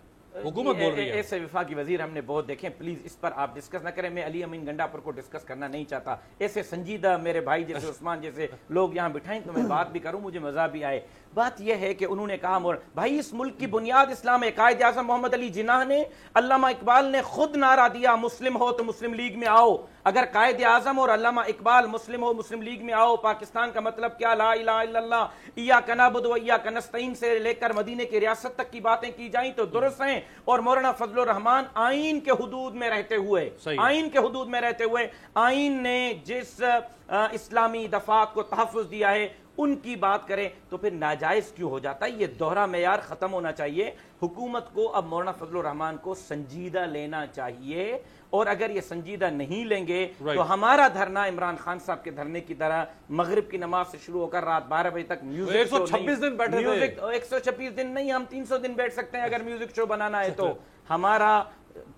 S3: حکومت بول رہی ہے۔
S2: ایسے وفاقی وزیر ہم نے بہت دیکھیں، پلیز اس پر آپ ڈسکس نہ کریں، میں علی امین گنڈاپور کو ڈسکس کرنا نہیں چاہتا، ایسے سنجیدہ میرے بھائی جیسے عثمان جیسے لوگ یہاں بٹھائیں تو میں بات بھی کروں، مجھے مزہ بھی آئے۔ بات یہ ہے کہ انہوں نے کہا بھائی اس ملک کی بنیاد اسلام ہے۔ قائد اعظم محمد علی جناح نے، علامہ اقبال نے خود نعرہ دیا مسلم ہو تو مسلم لیگ میں آؤ۔ اگر قائد اعظم اور علامہ اقبال مسلم ہو مسلم لیگ میں آؤ، پاکستان کا مطلب کیا، لا الہ الا اللہ، ایاک نعبد و ایاک نستعین سے لے کر مدینے کی ریاست تک کی باتیں کی جائیں تو درست ہیں، اور مولانا فضل الرحمان آئین کے حدود میں رہتے ہوئے، آئین کے حدود میں رہتے ہوئے، آئین نے جس اسلامی دفعات کو تحفظ دیا ہے ان کی بات کریں تو پھر ناجائز کیوں ہو جاتا ہے؟ یہ دوہرا معیار ختم ہونا چاہیے۔ حکومت کو اب مولانا فضل الرحمان کو سنجیدہ لینا چاہیے، اور اگر یہ سنجیدہ نہیں لیں گے تو ہمارا دھرنا عمران خان صاحب کے دھرنے کی طرح مغرب کی نماز سے شروع ہو کر رات 12 بجے تک میوزک
S3: 126 دن بیٹھے تھے،
S2: 126 دن نہیں، ہم 300 دن بیٹھ سکتے ہیں اگر میوزک شو بنانا ہے تو۔ ہمارا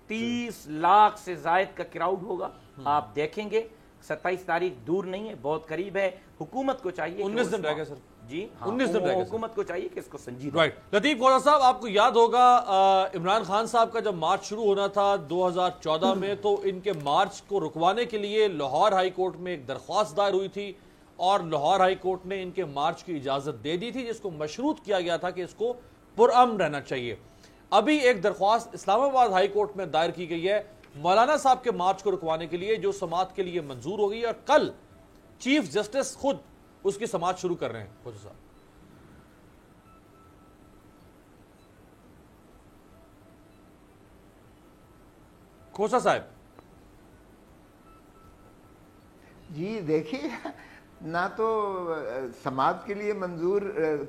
S2: 30 لاکھ سے زائد کا کراؤڈ ہوگا، آپ دیکھیں گے، 27 تاریخ دور نہیں ہے، بہت قریب ہے۔ حکومت کو چاہیے
S3: 19 دن رہ گئے سر،
S2: جی
S3: 19 دن رہ گئے،
S2: حکومت کو چاہیے کہ اس کو سنجیدہ۔
S3: رائٹ، لطیف کھوسا صاحب آپ کو یاد ہوگا عمران خان صاحب کا جب مارچ شروع ہونا تھا 2014 میں، تو ان کے مارچ کو رکوانے کے لیے لاہور ہائی کورٹ میں ایک درخواست دائر ہوئی تھی، اور لاہور ہائی کورٹ نے ان کے مارچ کی اجازت دے دی تھی، جس کو مشروط کیا گیا تھا کہ اس کو پرامن رہنا چاہیے۔ ابھی ایک درخواست اسلام آباد ہائی کورٹ میں دائر کی گئی ہے مولانا صاحب کے مارچ کو رکوانے کے لیے جو سماعت کے لیے منظور ہو گئی، اور کل چیف جسٹس خود اس کی سماعت شروع کر رہے ہیں. کھوسا صاحب کھوسا صاحب
S4: جی دیکھیے، نہ تو سماعت کے لیے منظور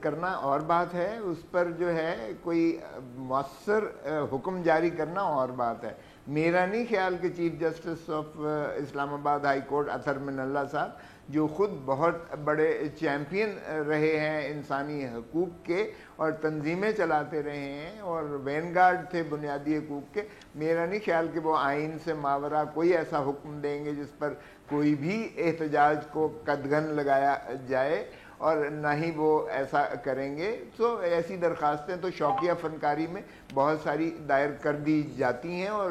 S4: کرنا اور بات ہے، اس پر جو ہے کوئی مؤثر حکم جاری کرنا اور بات ہے. میرا نہیں خیال کہ چیف جسٹس آف اسلام آباد ہائی کورٹ اطہر من اللہ صاحب، جو خود بہت بڑے چیمپئن رہے ہیں انسانی حقوق کے اور تنظیمیں چلاتے رہے ہیں اور وین گارڈ تھے بنیادی حقوق کے، میرا نہیں خیال کہ وہ آئین سے ماورا کوئی ایسا حکم دیں گے جس پر کوئی بھی احتجاج کو قدغن لگایا جائے، اور نہ ہی وہ ایسا کریں گے. تو ایسی درخواستیں تو شوقیہ فنکاری میں بہت ساری دائر کر دی جاتی ہیں اور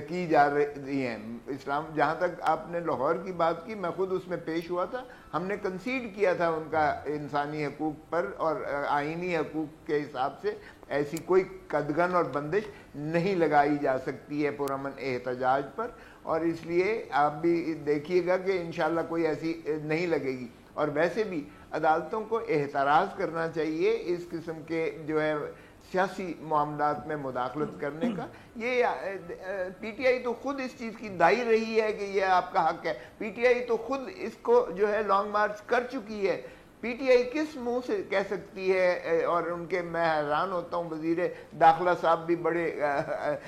S4: کی جا رہی ہیں. اسلام، جہاں تک آپ نے لاہور کی بات کی، میں خود اس میں پیش ہوا تھا. ہم نے کنسیڈ کیا تھا ان کا انسانی حقوق پر، اور آئینی حقوق کے حساب سے ایسی کوئی قدغن اور بندش نہیں لگائی جا سکتی ہے پرامن احتجاج پر، اور اس لیے آپ بھی دیکھیے گا کہ انشاءاللہ کوئی ایسی نہیں لگے گی. اور ویسے بھی عدالتوں کو احتراز کرنا چاہیے اس قسم کے جو ہے سیاسی معاملات میں مداخلت کرنے کا. یہ پی ٹی آئی تو خود اس چیز کی دائی رہی ہے کہ یہ آپ کا حق ہے. پی ٹی آئی تو خود اس کو جو ہے لانگ مارچ کر چکی ہے. پی ٹی آئی کس منہ سے کہہ سکتی ہے؟ اور ان کے میں حیران ہوتا ہوں، وزیر داخلہ صاحب بھی بڑے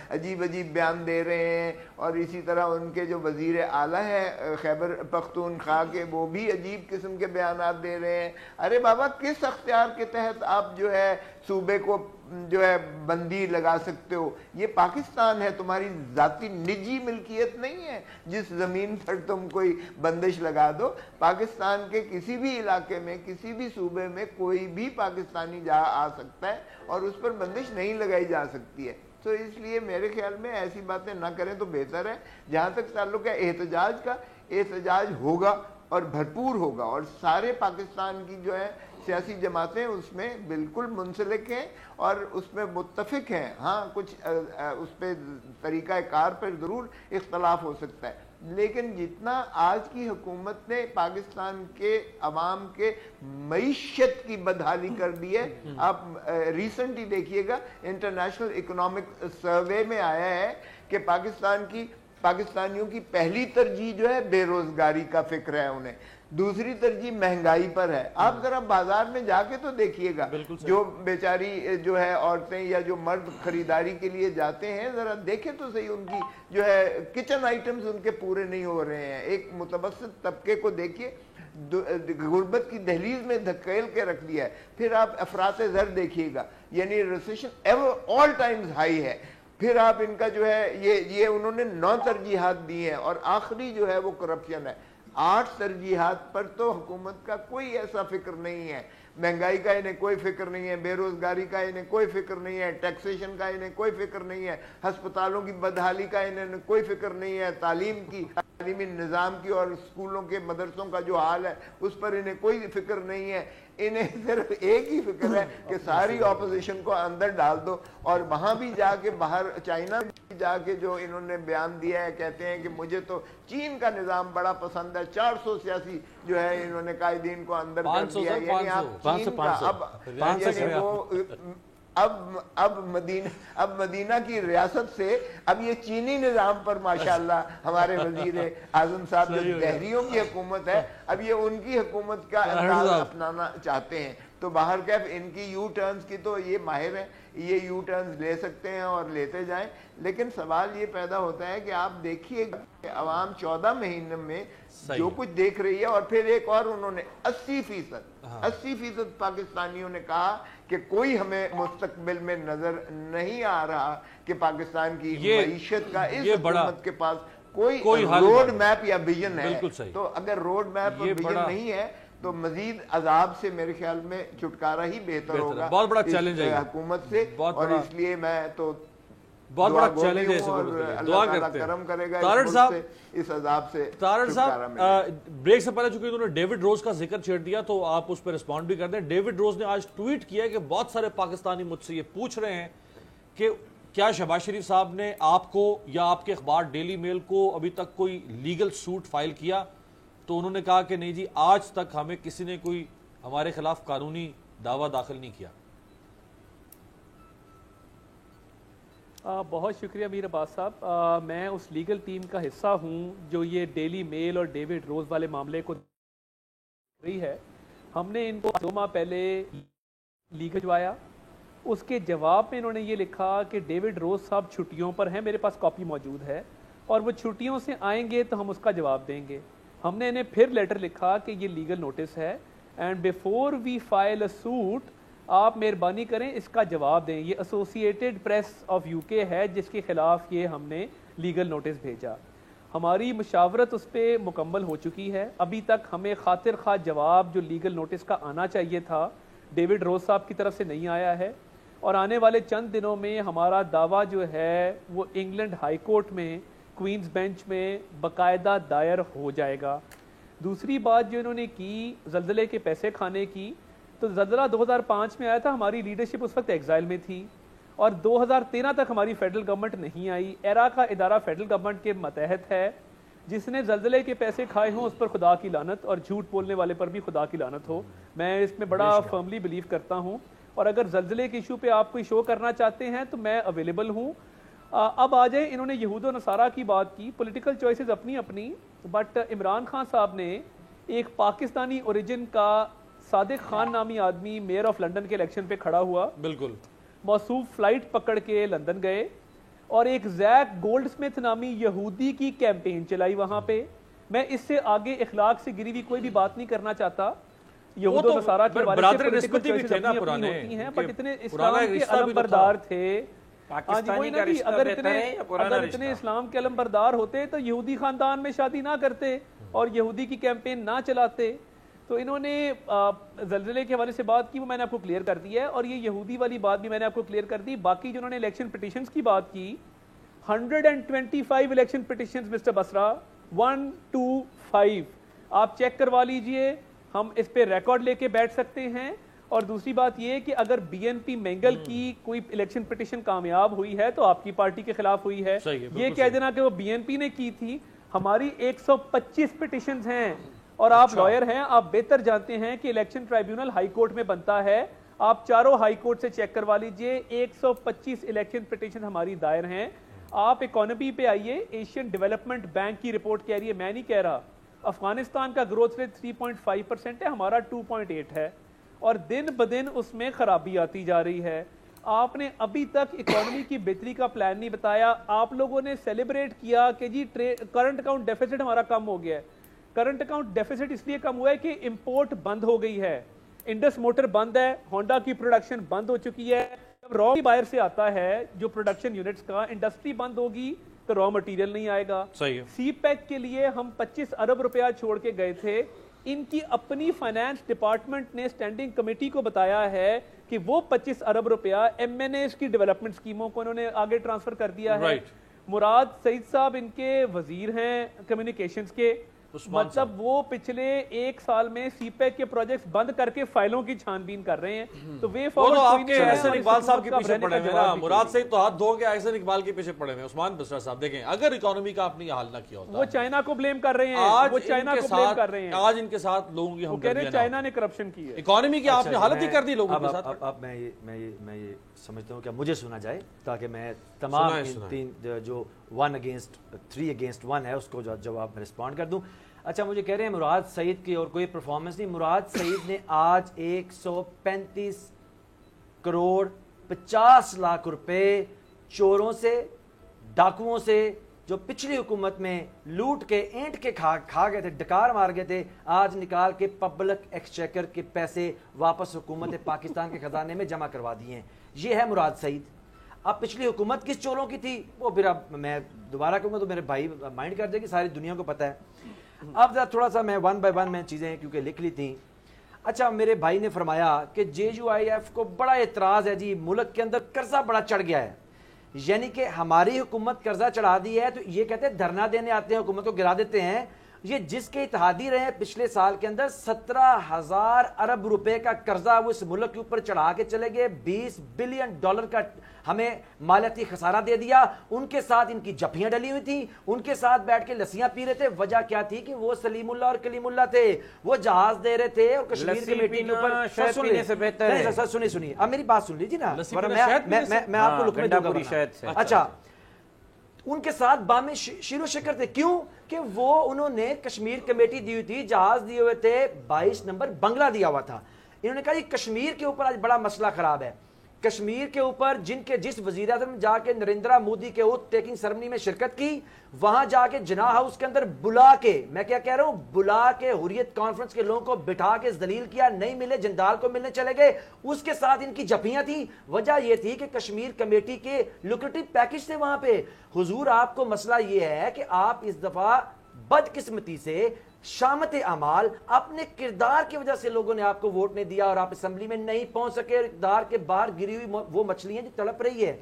S4: عجیب بیان دے رہے ہیں، اور اسی طرح ان کے جو وزیر اعلیٰ ہے خیبر پختونخوا کے، وہ بھی عجیب قسم کے بیانات دے رہے ہیں. ارے بابا، کس اختیار کے تحت آپ جو ہے صوبے کو جو ہے بندی لگا سکتے ہو؟ یہ پاکستان ہے، تمہاری ذاتی نجی ملکیت نہیں ہے جس زمین پر تم کوئی بندش لگا دو. پاکستان کے کسی بھی علاقے میں، کسی بھی صوبے میں کوئی بھی پاکستانی جا آ سکتا ہے اور اس پر بندش نہیں لگائی جا سکتی ہے. تو اس لیے میرے خیال میں ایسی باتیں نہ کریں تو بہتر ہے. جہاں تک تعلق ہے احتجاج کا، احتجاج ہوگا اور بھرپور ہوگا، اور سارے پاکستان کی جو ہے سیاسی جماعتیں اس میں بالکل منسلک ہیں اور اس میں متفق ہیں. ہاں کچھ اس پہ طریقہ کار پر ضرور اختلاف ہو سکتا ہے، لیکن جتنا آج کی حکومت نے پاکستان کے عوام کے معیشت کی بدحالی کر دی ہے. آپ ریسنٹ ہی دیکھیے گا، انٹرنیشنل اکنامک سروے میں آیا ہے کہ پاکستانیوں کی پہلی ترجیح جو ہے بے روزگاری کا فکر ہے انہیں، دوسری ترجیح مہنگائی پر ہے. آپ ذرا بازار میں جا کے تو دیکھیے گا، جو بیچاری جو ہے عورتیں یا جو مرد خریداری کے لیے جاتے ہیں، ذرا دیکھیں تو صحیح، ان کی جو ہے کچن آئٹمز ان کے پورے نہیں ہو رہے ہیں. ایک متوسط طبقے کو دیکھیے، غربت کی دہلیز میں دھکیل کے رکھ دیا ہے. پھر آپ افراط زر دیکھیے گا، یعنی ریسیشن آل ٹائمز ہائی ہے. پھر آپ ان کا جو ہے یہ انہوں نے 9 ترجیحات دی ہیں، اور آخری جو ہے وہ کرپشن ہے. 8 ترجیحات پر تو حکومت کا کوئی ایسا فکر نہیں ہے. مہنگائی کا انہیں کوئی فکر نہیں ہے، بے روزگاری کا انہیں کوئی فکر نہیں ہے، ٹیکسیشن کا انہیں کوئی فکر نہیں ہے، ہسپتالوں کی بدحالی کا انہیں کوئی فکر نہیں ہے، تعلیمی نظام کی اور اسکولوں کے مدرسوں کا جو حال ہے اس پر انہیں کوئی فکر نہیں ہے. انہیں صرف ایک ہی فکر ہے کہ ساری اپوزیشن کو اندر ڈال دو. اور وہاں بھی جا کے، باہر چائنا بھی جا کے جو انہوں نے بیان دیا ہے، کہتے ہیں کہ مجھے تو چین کا نظام بڑا پسند ہے. 400 سیاسی جو ہے انہوں نے قائدین کو اندر کر دیا. یعنی آپ چین کا اب مدینہ کی ریاست سے اب یہ چینی نظام پر ماشاءاللہ ہمارے وزیر اعظم صاحب جو دہریوں کی حکومت ہے، اب یہ ان کی حکومت کا انداز اپنانا چاہتے ہیں. تو باہر کیف ان کی یو ٹرنز کی تو یہ ماہر ہیں، یہ یو ٹرنز لے سکتے ہیں اور لیتے جائیں. لیکن سوال یہ پیدا ہوتا ہے کہ آپ دیکھیے کہ عوام 14 مہینے میں جو کچھ دیکھ رہی ہے، اور پھر ایک اور انہوں نے 80% پاکستانیوں نے کہا کہ کوئی ہمیں مستقبل میں نظر نہیں آ رہا کہ پاکستان کی معیشت کا اس حکومت کے پاس کوئی روڈ میپ یا ویژن ہے. تو اگر روڈ میپ اور ویژن نہیں ہے تو مزید عذاب سے میرے خیال میں چھٹکارا ہی بہتر ہوگا.
S3: بہت بڑا چیلنج ہے
S4: حکومت سے، اور اس لیے میں تو
S3: بہت بڑا چیلنج ہے. دعا کرتے ہیں
S4: کرم کرے گا
S3: طارق صاحب
S4: اس عذاب سے.
S3: طارق صاحب بریک سے پہلے چونکہ انہوں نے ڈیوڈ روز کا ذکر چھیڑ دیا تو آپ اس پہ رسپونڈ بھی کر دیں. ڈیوڈ روز نے آج ٹویٹ کیا کہ بہت سارے پاکستانی مجھ سے یہ پوچھ رہے ہیں کہ کیا شہباز شریف صاحب نے آپ کو یا آپ کے اخبار ڈیلی میل کو ابھی تک کوئی لیگل سوٹ فائل کیا؟ تو انہوں نے کہا کہ نہیں جی آج تک ہمیں کسی نے کوئی ہمارے خلاف قانونی دعویٰ داخل نہیں کیا.
S7: بہت شکریہ امیر عباس صاحب. میں اس لیگل ٹیم کا حصہ ہوں جو یہ ڈیلی میل اور ڈیوڈ روز والے معاملے کو رہی ہے. ہم نے ان کو 2 ماہ پہلے لیگل بھجوایا. اس کے جواب میں انہوں نے یہ لکھا کہ ڈیوڈ روز صاحب چھٹیوں پر ہیں, میرے پاس کاپی موجود ہے, اور وہ چھٹیوں سے آئیں گے تو ہم اس کا جواب دیں گے. ہم نے انہیں پھر لیٹر لکھا کہ یہ لیگل نوٹس ہے and before we file a suit آپ مہربانی کریں اس کا جواب دیں. یہ ایسوسیٹڈ پریس آف یو کے ہے جس کے خلاف یہ ہم نے لیگل نوٹس بھیجا. ہماری مشاورت اس پہ مکمل ہو چکی ہے. ابھی تک ہمیں خاطر خواہ جواب جو لیگل نوٹس کا آنا چاہیے تھا ڈیوڈ روز صاحب کی طرف سے نہیں آیا ہے, اور آنے والے چند دنوں میں ہمارا دعویٰ جو ہے وہ انگلینڈ ہائی کورٹ میں کوئنز بینچ میں باقاعدہ دائر ہو جائے گا. دوسری بات جو انہوں نے کی زلزلے کے پیسے کھانے کی, تو زلزلہ 2005 میں آیا تھا, ہماری لیڈرشپ اس وقت ایگزائل میں تھی, اور 2013 تک ہماری فیڈرل گورنمنٹ نہیں آئی. ایرا کا ادارہ فیڈرل گورنمنٹ کے ماتحت ہے. جس نے زلزلے کے پیسے کھائے ہوں اس پر خدا کی لعنت, اور جھوٹ بولنے والے پر بھی خدا کی لعنت ہو. میں اس میں بڑا فرملی بلیو کرتا ہوں, اور اگر زلزلے کے ایشو پہ آپ کوئی شو کرنا چاہتے ہیں تو میں اویلیبل ہوں. اب آ جائیں, انہوں نے یہود و نصارہ کی بات کی. پولیٹیکل چوائسز اپنی اپنی, بٹ عمران خان صاحب نے ایک پاکستانی اوریجن کا صادق خان نامی آدمی میئر آف لنڈن کے الیکشن پہ کھڑا ہوا,
S3: بالکل
S7: موصوف فلائٹ پکڑ کے لندن گئے, اور ایک زیک گولڈ سمتھ نامی یہودی کی کیمپین چلائی وہاں پہ. میں اس سے آگے اخلاق سے گری ہوئی کوئی بھی بات نہیں کرنا چاہتا. یہود و نصارہ کے حوالے سے پولیٹیکل چوائسز اپنی اپنی ہوتی ہیں, بٹ اتنے اسلام کے علمبردار تھے. اگر اتنے اسلام کے علمبردار ہوتے تو یہودی خاندان میں شادی نہ کرتے اور یہودی کی کیمپین نہ چلاتے. تو انہوں نے زلزلے کے حوالے سے بات کی, وہ میں نے آپ کو کلیئر کر دی ہے, اور یہ یہودی والی بات بھی میں نے آپ کو کلیئر کر دی. باقی جو انہوں نے الیکشن پٹیشنز کی بات کی, 125 الیکشن پٹیشنز مسٹر بسرا, 125 آپ چیک کروا لیجئے, ہم اس پہ ریکارڈ لے کے بیٹھ سکتے ہیں. اور دوسری بات یہ کہ اگر بی این پی مینگل کی کوئی الیکشن پٹیشن کامیاب ہوئی ہے تو آپ کی پارٹی کے خلاف ہوئی ہے. یہ کہہ دینا کہ وہ بی این پی نے کی تھی. ہماری 125 پٹیشنز ہیں, اور آپ لائر ہیں, آپ بہتر جانتے ہیں کہ الیکشن ٹرائیبیونل ہائی کورٹ میں بنتا ہے. آپ چاروں ہائی کورٹ سے چیک کروا لیجئے, 125 الیکشن پٹیشن ہماری دائر ہیں. آپ اکانومی پہ آئیے, ایشین ڈیولپمنٹ بینک کی رپورٹ کہہ رہی ہے, میں نہیں کہہ رہا, افغانستان کا گروتھ ریٹ 3.5% ہے, ہمارا 2.8 ہے, اور دن بدن اس میں خرابی آتی جا رہی ہے. آپ نے ابھی تک اکانومی کی بہتری کا پلان نہیں بتایا. آپ لوگوں نے سیلیبریٹ کیا کہ جی کرنٹ اکاؤنٹ ڈیفیسٹ ہمارا کم ہو گیا ہے. کرنٹ اکاؤنٹ ڈیفیسٹ اس لیے کم ہوا ہے کہ امپورٹ بند ہو گئی ہے, انڈس موٹر بند ہے, ہونڈا کی پروڈکشن بند ہو چکی ہے. جب را باہر سے آتا ہے جو پروڈکشن یونٹس کا, انڈسٹری بند ہوگی تو را مٹیریل نہیں آئے گا. سی پیک کے لیے ہم 25 ارب روپیہ چھوڑ کے گئے تھے. ان کی اپنی فائنانس ڈپارٹمنٹ نے اسٹینڈنگ کمیٹی کو بتایا ہے کہ وہ 25 ارب روپیہ ایم این ایز کی ڈیولپمنٹ سکیموں کو انہوں نے آگے ٹرانسفر کر دیا ہے. مراد سعید صاحب ان کے وزیر ہیں کمیونیکیشنز کے, مطلب وہ پچھلے 1 سال میں سی پیک کے پروجیکٹس بند کر کے فائلوں کی چھان بین کر رہے ہیں. تو وے فارورڈ
S3: آپ کے احسن اقبال صاحب کے پیچھے پڑے ہوئے ہیں, مراد سے تو ہاتھ دھو کے احسن اقبال کے پیچھے پڑے ہوئے ہیں. عثمان بسرا صاحب دیکھیں, اگر اکانومی کا آپ نے یہ حال نہ کیا ہوتا,
S7: وہ چائنا کو بلیم کر رہے ہیں, وہ چائنا کو بلیم کر رہے ہیں.
S3: آج ان کے ساتھ لوگوں کی ہم
S7: کہہ رہے ہیں چائنا نے کرپشن کی ہے,
S3: اکانومی کی آپ نے حالت ہی کر دی لوگوں کے ساتھ.
S8: اب میں یہ سمجھتا ہوں کہ مجھے سنا جائے تاکہ میں تمام تین جو 1 against 3 against 1 ہے اس کو جواب میں رسپونڈ کر دوں. اچھا, مجھے کہہ رہے ہیں مراد سعید کی اور کوئی پرفارمنس نہیں. مراد سعید نے آج 135 کروڑ 50 لاکھ روپے چوروں سے, ڈاکوؤں سے, جو پچھلی حکومت میں لوٹ کے اینٹ کے کھا گئے تھے, ڈکار مار گئے تھے, آج نکال کے پبلک ایکسچیکر کے پیسے واپس حکومت پاکستان کے خزانے میں جمع کروا دیے ہیں. یہ ہے مراد سعید. اب پچھلی حکومت کس چوروں کی تھی وہ پھر اب میں دوبارہ کہوں گا تو میرے بھائی مائنڈ کر دے گی, ساری دنیا کو پتہ ہے. اب ذرا تھوڑا سا میں 1 by 1 میں چیزیں کیونکہ لکھ لی تھیں. اچھا, میرے بھائی نے فرمایا کہ JUIF کو بڑا اعتراض ہے جی, ملک کے اندر قرضہ بڑا چڑھ گیا ہے, یعنی کہ ہماری حکومت قرضہ چڑھا دی ہے تو یہ کہتے ہیں دھرنا دینے آتے ہیں, حکومت کو گرا دیتے ہیں. یہ جس کے اتحادی رہے پچھلے سال کے اندر 17,000 ارب روپے کا قرضہ وہ اس ملک کے اوپر چڑھا کے چلے گئے, $20 بلین کا ہمیں مالیاتی خسارہ دے دیا. ان کے ساتھ ان کی جپیاں ڈلی ہوئی تھی, ان کے ساتھ بیٹھ کے لسیاں پی رہے تھے. وجہ کیا تھی کہ وہ سلیم اللہ اور کلیم اللہ تھے, وہ جہاز دے رہے تھے اور کشمیر کمیٹی کے اوپر. سنیے اب میری بات سن لیجیے نا, میں آپ کو لکمے دوں گا. اچھا, ان کے ساتھ بام شیر و شکر تھے. کیوں کہ وہ انہوں نے کشمیر کمیٹی دی ہوئی تھی, جہاز دیے ہوئے تھے, 22 نمبر بنگلہ دیا ہوا تھا. انہوں نے کہا یہ کشمیر کے اوپر آج بڑا مسئلہ خراب ہے. کشمیر کے اوپر جس وزیر اعظم جا کے نریندرا مودی کے اوتھ ٹیکنگ سرمنی میں شرکت کی, وہاں جا کے جناح ہاؤس کے اندر بلا کے, میں کیا کہہ رہا ہوں, بلا کے حریت کانفرنس کے لوگوں کو بٹھا کے ذلیل کیا, نہیں ملے جندال کو ملنے چلے گئے. اس کے ساتھ ان کی جپیاں تھی. وجہ یہ تھی کہ کشمیر کمیٹی کے لوکریٹو پیکج تھے وہاں پہ. حضور آپ کو مسئلہ یہ ہے کہ آپ اس دفعہ بدقسمتی سے شامت اعمال اپنے کردار کی وجہ سے لوگوں نے آپ کو ووٹ نہیں دیا اور آپ اسمبلی میں نہیں پہنچ سکے. اقتدار کے باہر گری ہوئی وہ مچھلی ہیں جو تڑپ رہی ہے.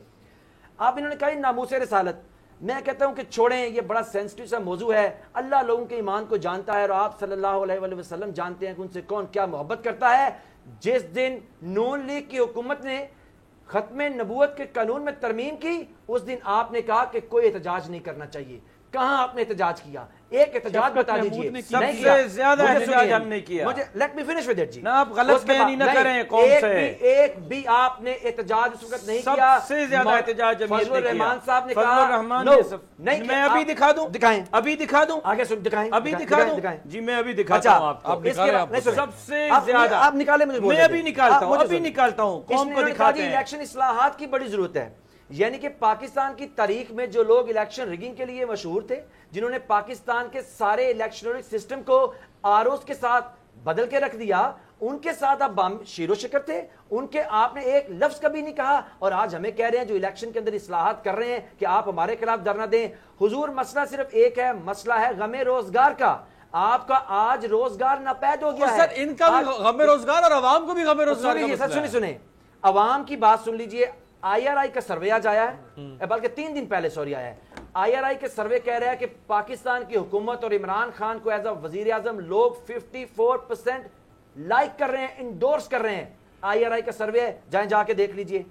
S8: آپ انہوں نے کہا ناموس رسالت, میں کہتا ہوں کہ چھوڑیں, یہ بڑا سینسٹیو سا موضوع ہے. اللہ لوگوں کے ایمان کو جانتا ہے اور آپ صلی اللہ علیہ وآلہ وسلم جانتے ہیں کہ ان سے کون کیا محبت کرتا ہے. جس دن نون لیگ کی حکومت نے ختم نبوت کے قانون میں ترمیم کی, اس دن آپ نے کہا کہ کوئی احتجاج نہیں کرنا چاہیے. کہاں آپ نے احتجاج کیا؟ ایک احتجاج بتا دیجئے.
S2: سب سے زیادہ احتجاج ہم نے کیا.
S8: مجھے let me finish with it جی.
S2: نا آپ غلط بیانی نہ کریں قوم سے.
S8: ایک بھی آپ نے احتجاج اس وقت نہیں کیا.
S2: سب سے زیادہ احتجاج امیر نے کیا.
S8: فضل الرحمان صاحب نے
S2: کہا
S8: فضل الرحمان
S2: نے, میں ابھی دکھا دوں,
S8: دکھائیں,
S2: ابھی دکھا دوں,
S8: آگے سن دکھائیں,
S2: ابھی دکھا دوں جی, میں ابھی دکھاتا ہوں آپ کو. سب سے زیادہ
S8: آپ نکالے, مجھے
S2: میں ابھی نکالتا ہوں, ابھی نکالتا ہوں, قوم کو دکھاتے ہیں.
S8: الیکشن اصلاحات کی بڑی ضرورت ہے. یعنی کہ پاکستان کی تاریخ میں جو لوگ الیکشن ریگنگ کے لیے مشہور تھے, جنہوں نے پاکستان کے سارے الیکشنری سسٹم کو آرઓز کے ساتھ بدل کے رکھ دیا, ان کے ساتھ آپ شیر و شکر تھے. ان کے آپ نے ایک لفظ کبھی نہیں کہا, اور آج ہمیں کہہ رہے ہیں جو الیکشن کے اندر اصلاحات کر رہے ہیں کہ آپ ہمارے خلاف دھرنا دیں. حضور مسئلہ صرف ایک ہے, مسئلہ ہے غم روزگار کا. آپ کا آج روزگار ناپید ہو گیا ہے.
S3: ان کا بھی غم روزگار اور عوام کو بھی غم روزگار کا مسئلہ ہے.
S8: سنیں, عوام کی بات سن لیجئے. آئی آر آئی کا سروے آج آیا ہے, بلکہ 3 دن پہلے سوری آیا ہے. آئی آر آئی کے سروے کہہ رہا ہے کہ پاکستان کی حکومت اور عمران خان کو ایز اے وزیر اعظم لوگ 54% لائک کر رہے ہیں, انڈورس کر رہے ہیں. آئی آر آئی کا سروے ہے, جائیں جا کے دیکھ لیجئے.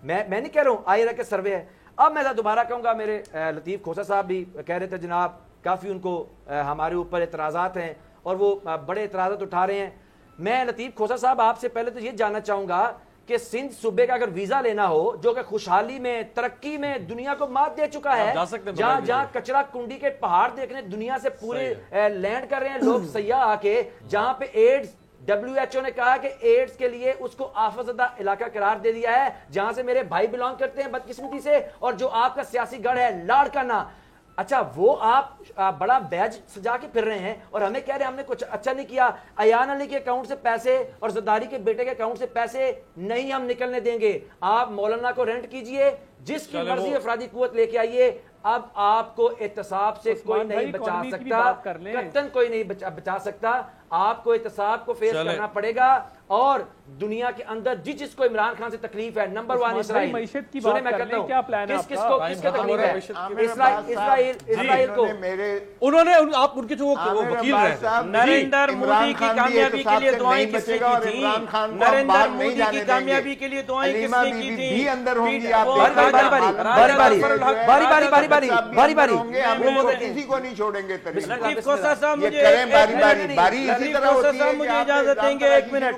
S8: میں نہیں کہہ رہا ہوں, آئی آر آئی کا سروے ہے. اب میں دوبارہ کہوں گا, میرے لطیف کھوسا صاحب بھی کہہ رہے تھے جناب کافی ان کو ہمارے اوپر اعتراضات ہیں اور وہ بڑے اعتراضات اٹھا رہے ہیں. میں لطیف کھوسا صاحب آپ سے پہلے تو یہ جاننا چاہوں گا کہ سندھ صوبے کا اگر ویزا لینا ہو, جو کہ خوشحالی میں, ترقی میں دنیا کو مات دے چکا ہے, جہاں کچرا کنڈی کے پہاڑ دیکھنے دنیا سے پورے لینڈ کر رہے ہیں لوگ سیاح آ کے, جہاں پہ ایڈز WHO نے کہا کہ ایڈز کے لیے اس کو آفت زدہ علاقہ قرار دے دیا ہے, جہاں سے میرے بھائی بلانگ کرتے ہیں بدقسمتی سے, اور جو آپ کا سیاسی گڑھ ہے لاڑکانہ. اچھا, وہ آپ بڑا بیج سجا کے پھر رہے ہیں اور ہمیں کہہ رہے ہیں ہم نے کچھ اچھا نہیں کیا. ایان علی کے اکاؤنٹ سے پیسے اور زرداری کے بیٹے کے اکاؤنٹ سے پیسے نہیں ہم نکلنے دیں گے. آپ مولانا کو رینٹ کیجئے, جس کی مرضی افرادی قوت لے کے آئیے. اب آپ کو احتساب سے کوئی نہیں بچا سکتا, قطعاً کوئی نہیں بچا سکتا. آپ کو احتساب کو فیس کرنا پڑے گا. اور دنیا کے اندر جس کو عمران خان سے تکلیف ہے, نمبر 1 اسرائیل. سنیں میں کہتا ہوں کس کو تکلیف ہے, اسرائیل کو.
S3: انہوں نے آپ ان کے جو وکیل رہے,
S2: نریندر مودی کی کامیابی کے لیے دعائیں کس نے کی تھی, نریندر مودی کی کامیابی کے لیے دعائیں کس نے کی تھی.
S4: باری باری کسی کو نہیں چھوڑیں گے.
S2: لطیف کھوسا صاحب مجھے اجازت دیں گے, 1 منٹ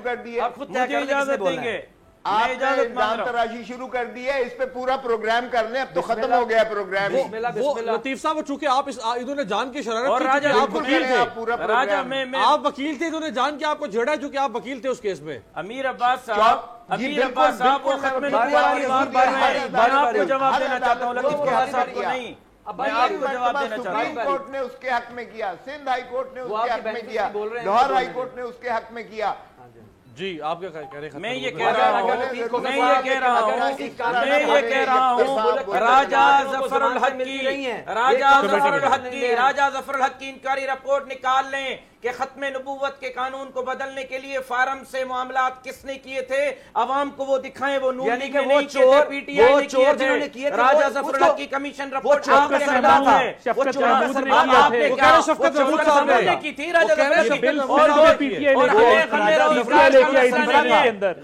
S2: مجھے اجازت دیں گے.
S4: آپ نے جان تراشی شروع کر دی ہے, اس پہ پورا پروگرام کر لیں, اب تو ختم ہو گیا پروگرام.
S3: لطیف صاحب چونکہ آپ انہوں نے جان کی شرارت
S2: اور
S3: کی, آپ وکیل تھے,
S4: آپ
S3: وکیل تھے, انہوں نے جان کے آپ کو جھیڑا چونکہ آپ وکیل تھے اس کیس میں.
S2: امیر عباس صاحب کو ختم آپ کو جواب دینا چاہتا ہوں, لطیف کھوسا صاحب کو نہیں. میں آپ کو جواب دینا چاہتا ہوں.
S4: سپریم کورٹ نے اس کے حق میں کیا, سندھ ہائی کورٹ نے اس کے حق میں کیا, لاہور ہائی کورٹ نے اس کے حق میں کیا.
S3: جی آپ کیا کہہ رہے ہیں؟
S2: میں یہ کہہ رہا ہوں راجہ ظفر الحق کی انکوائری رپورٹ نکال لیں کہ ختم نبوت کے قانون کو بدلنے کے لیے فارم سے معاملات کس نے کیے تھے، عوام کو وہ دکھائیں. وہ نون لیگ نے نہیں کیے تھے، پی ٹی آئی نے کیے تھے. راجہ ظفر اللہ کی کمیشن رپورٹ آپ نے کرنا تھا. وہ آپ نے کیا کی تھی راجہ ظفر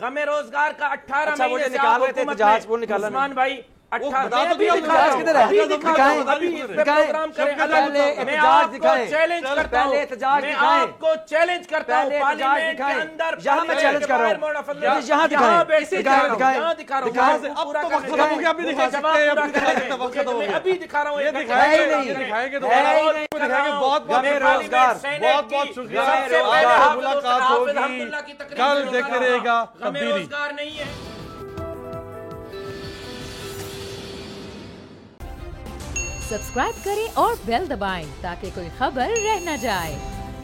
S2: غم روزگار کا 18 مہینے سے آپ حکومت میں عثمان بھائی میں آپ کو چیلنج کرتا ہوں پارلیمنٹ کے اندر.
S8: یہاں میں چیلنج کر رہا ہوں، یہاں
S2: ابھی دکھا رہا ہوں.
S3: بہت بہت شکریہ. کل دیکھتے رہے گا
S2: روزگار نہیں ہے.
S10: سبسکرائب کریں اور بیل دبائیں تاکہ کوئی خبر رہ نہ جائے.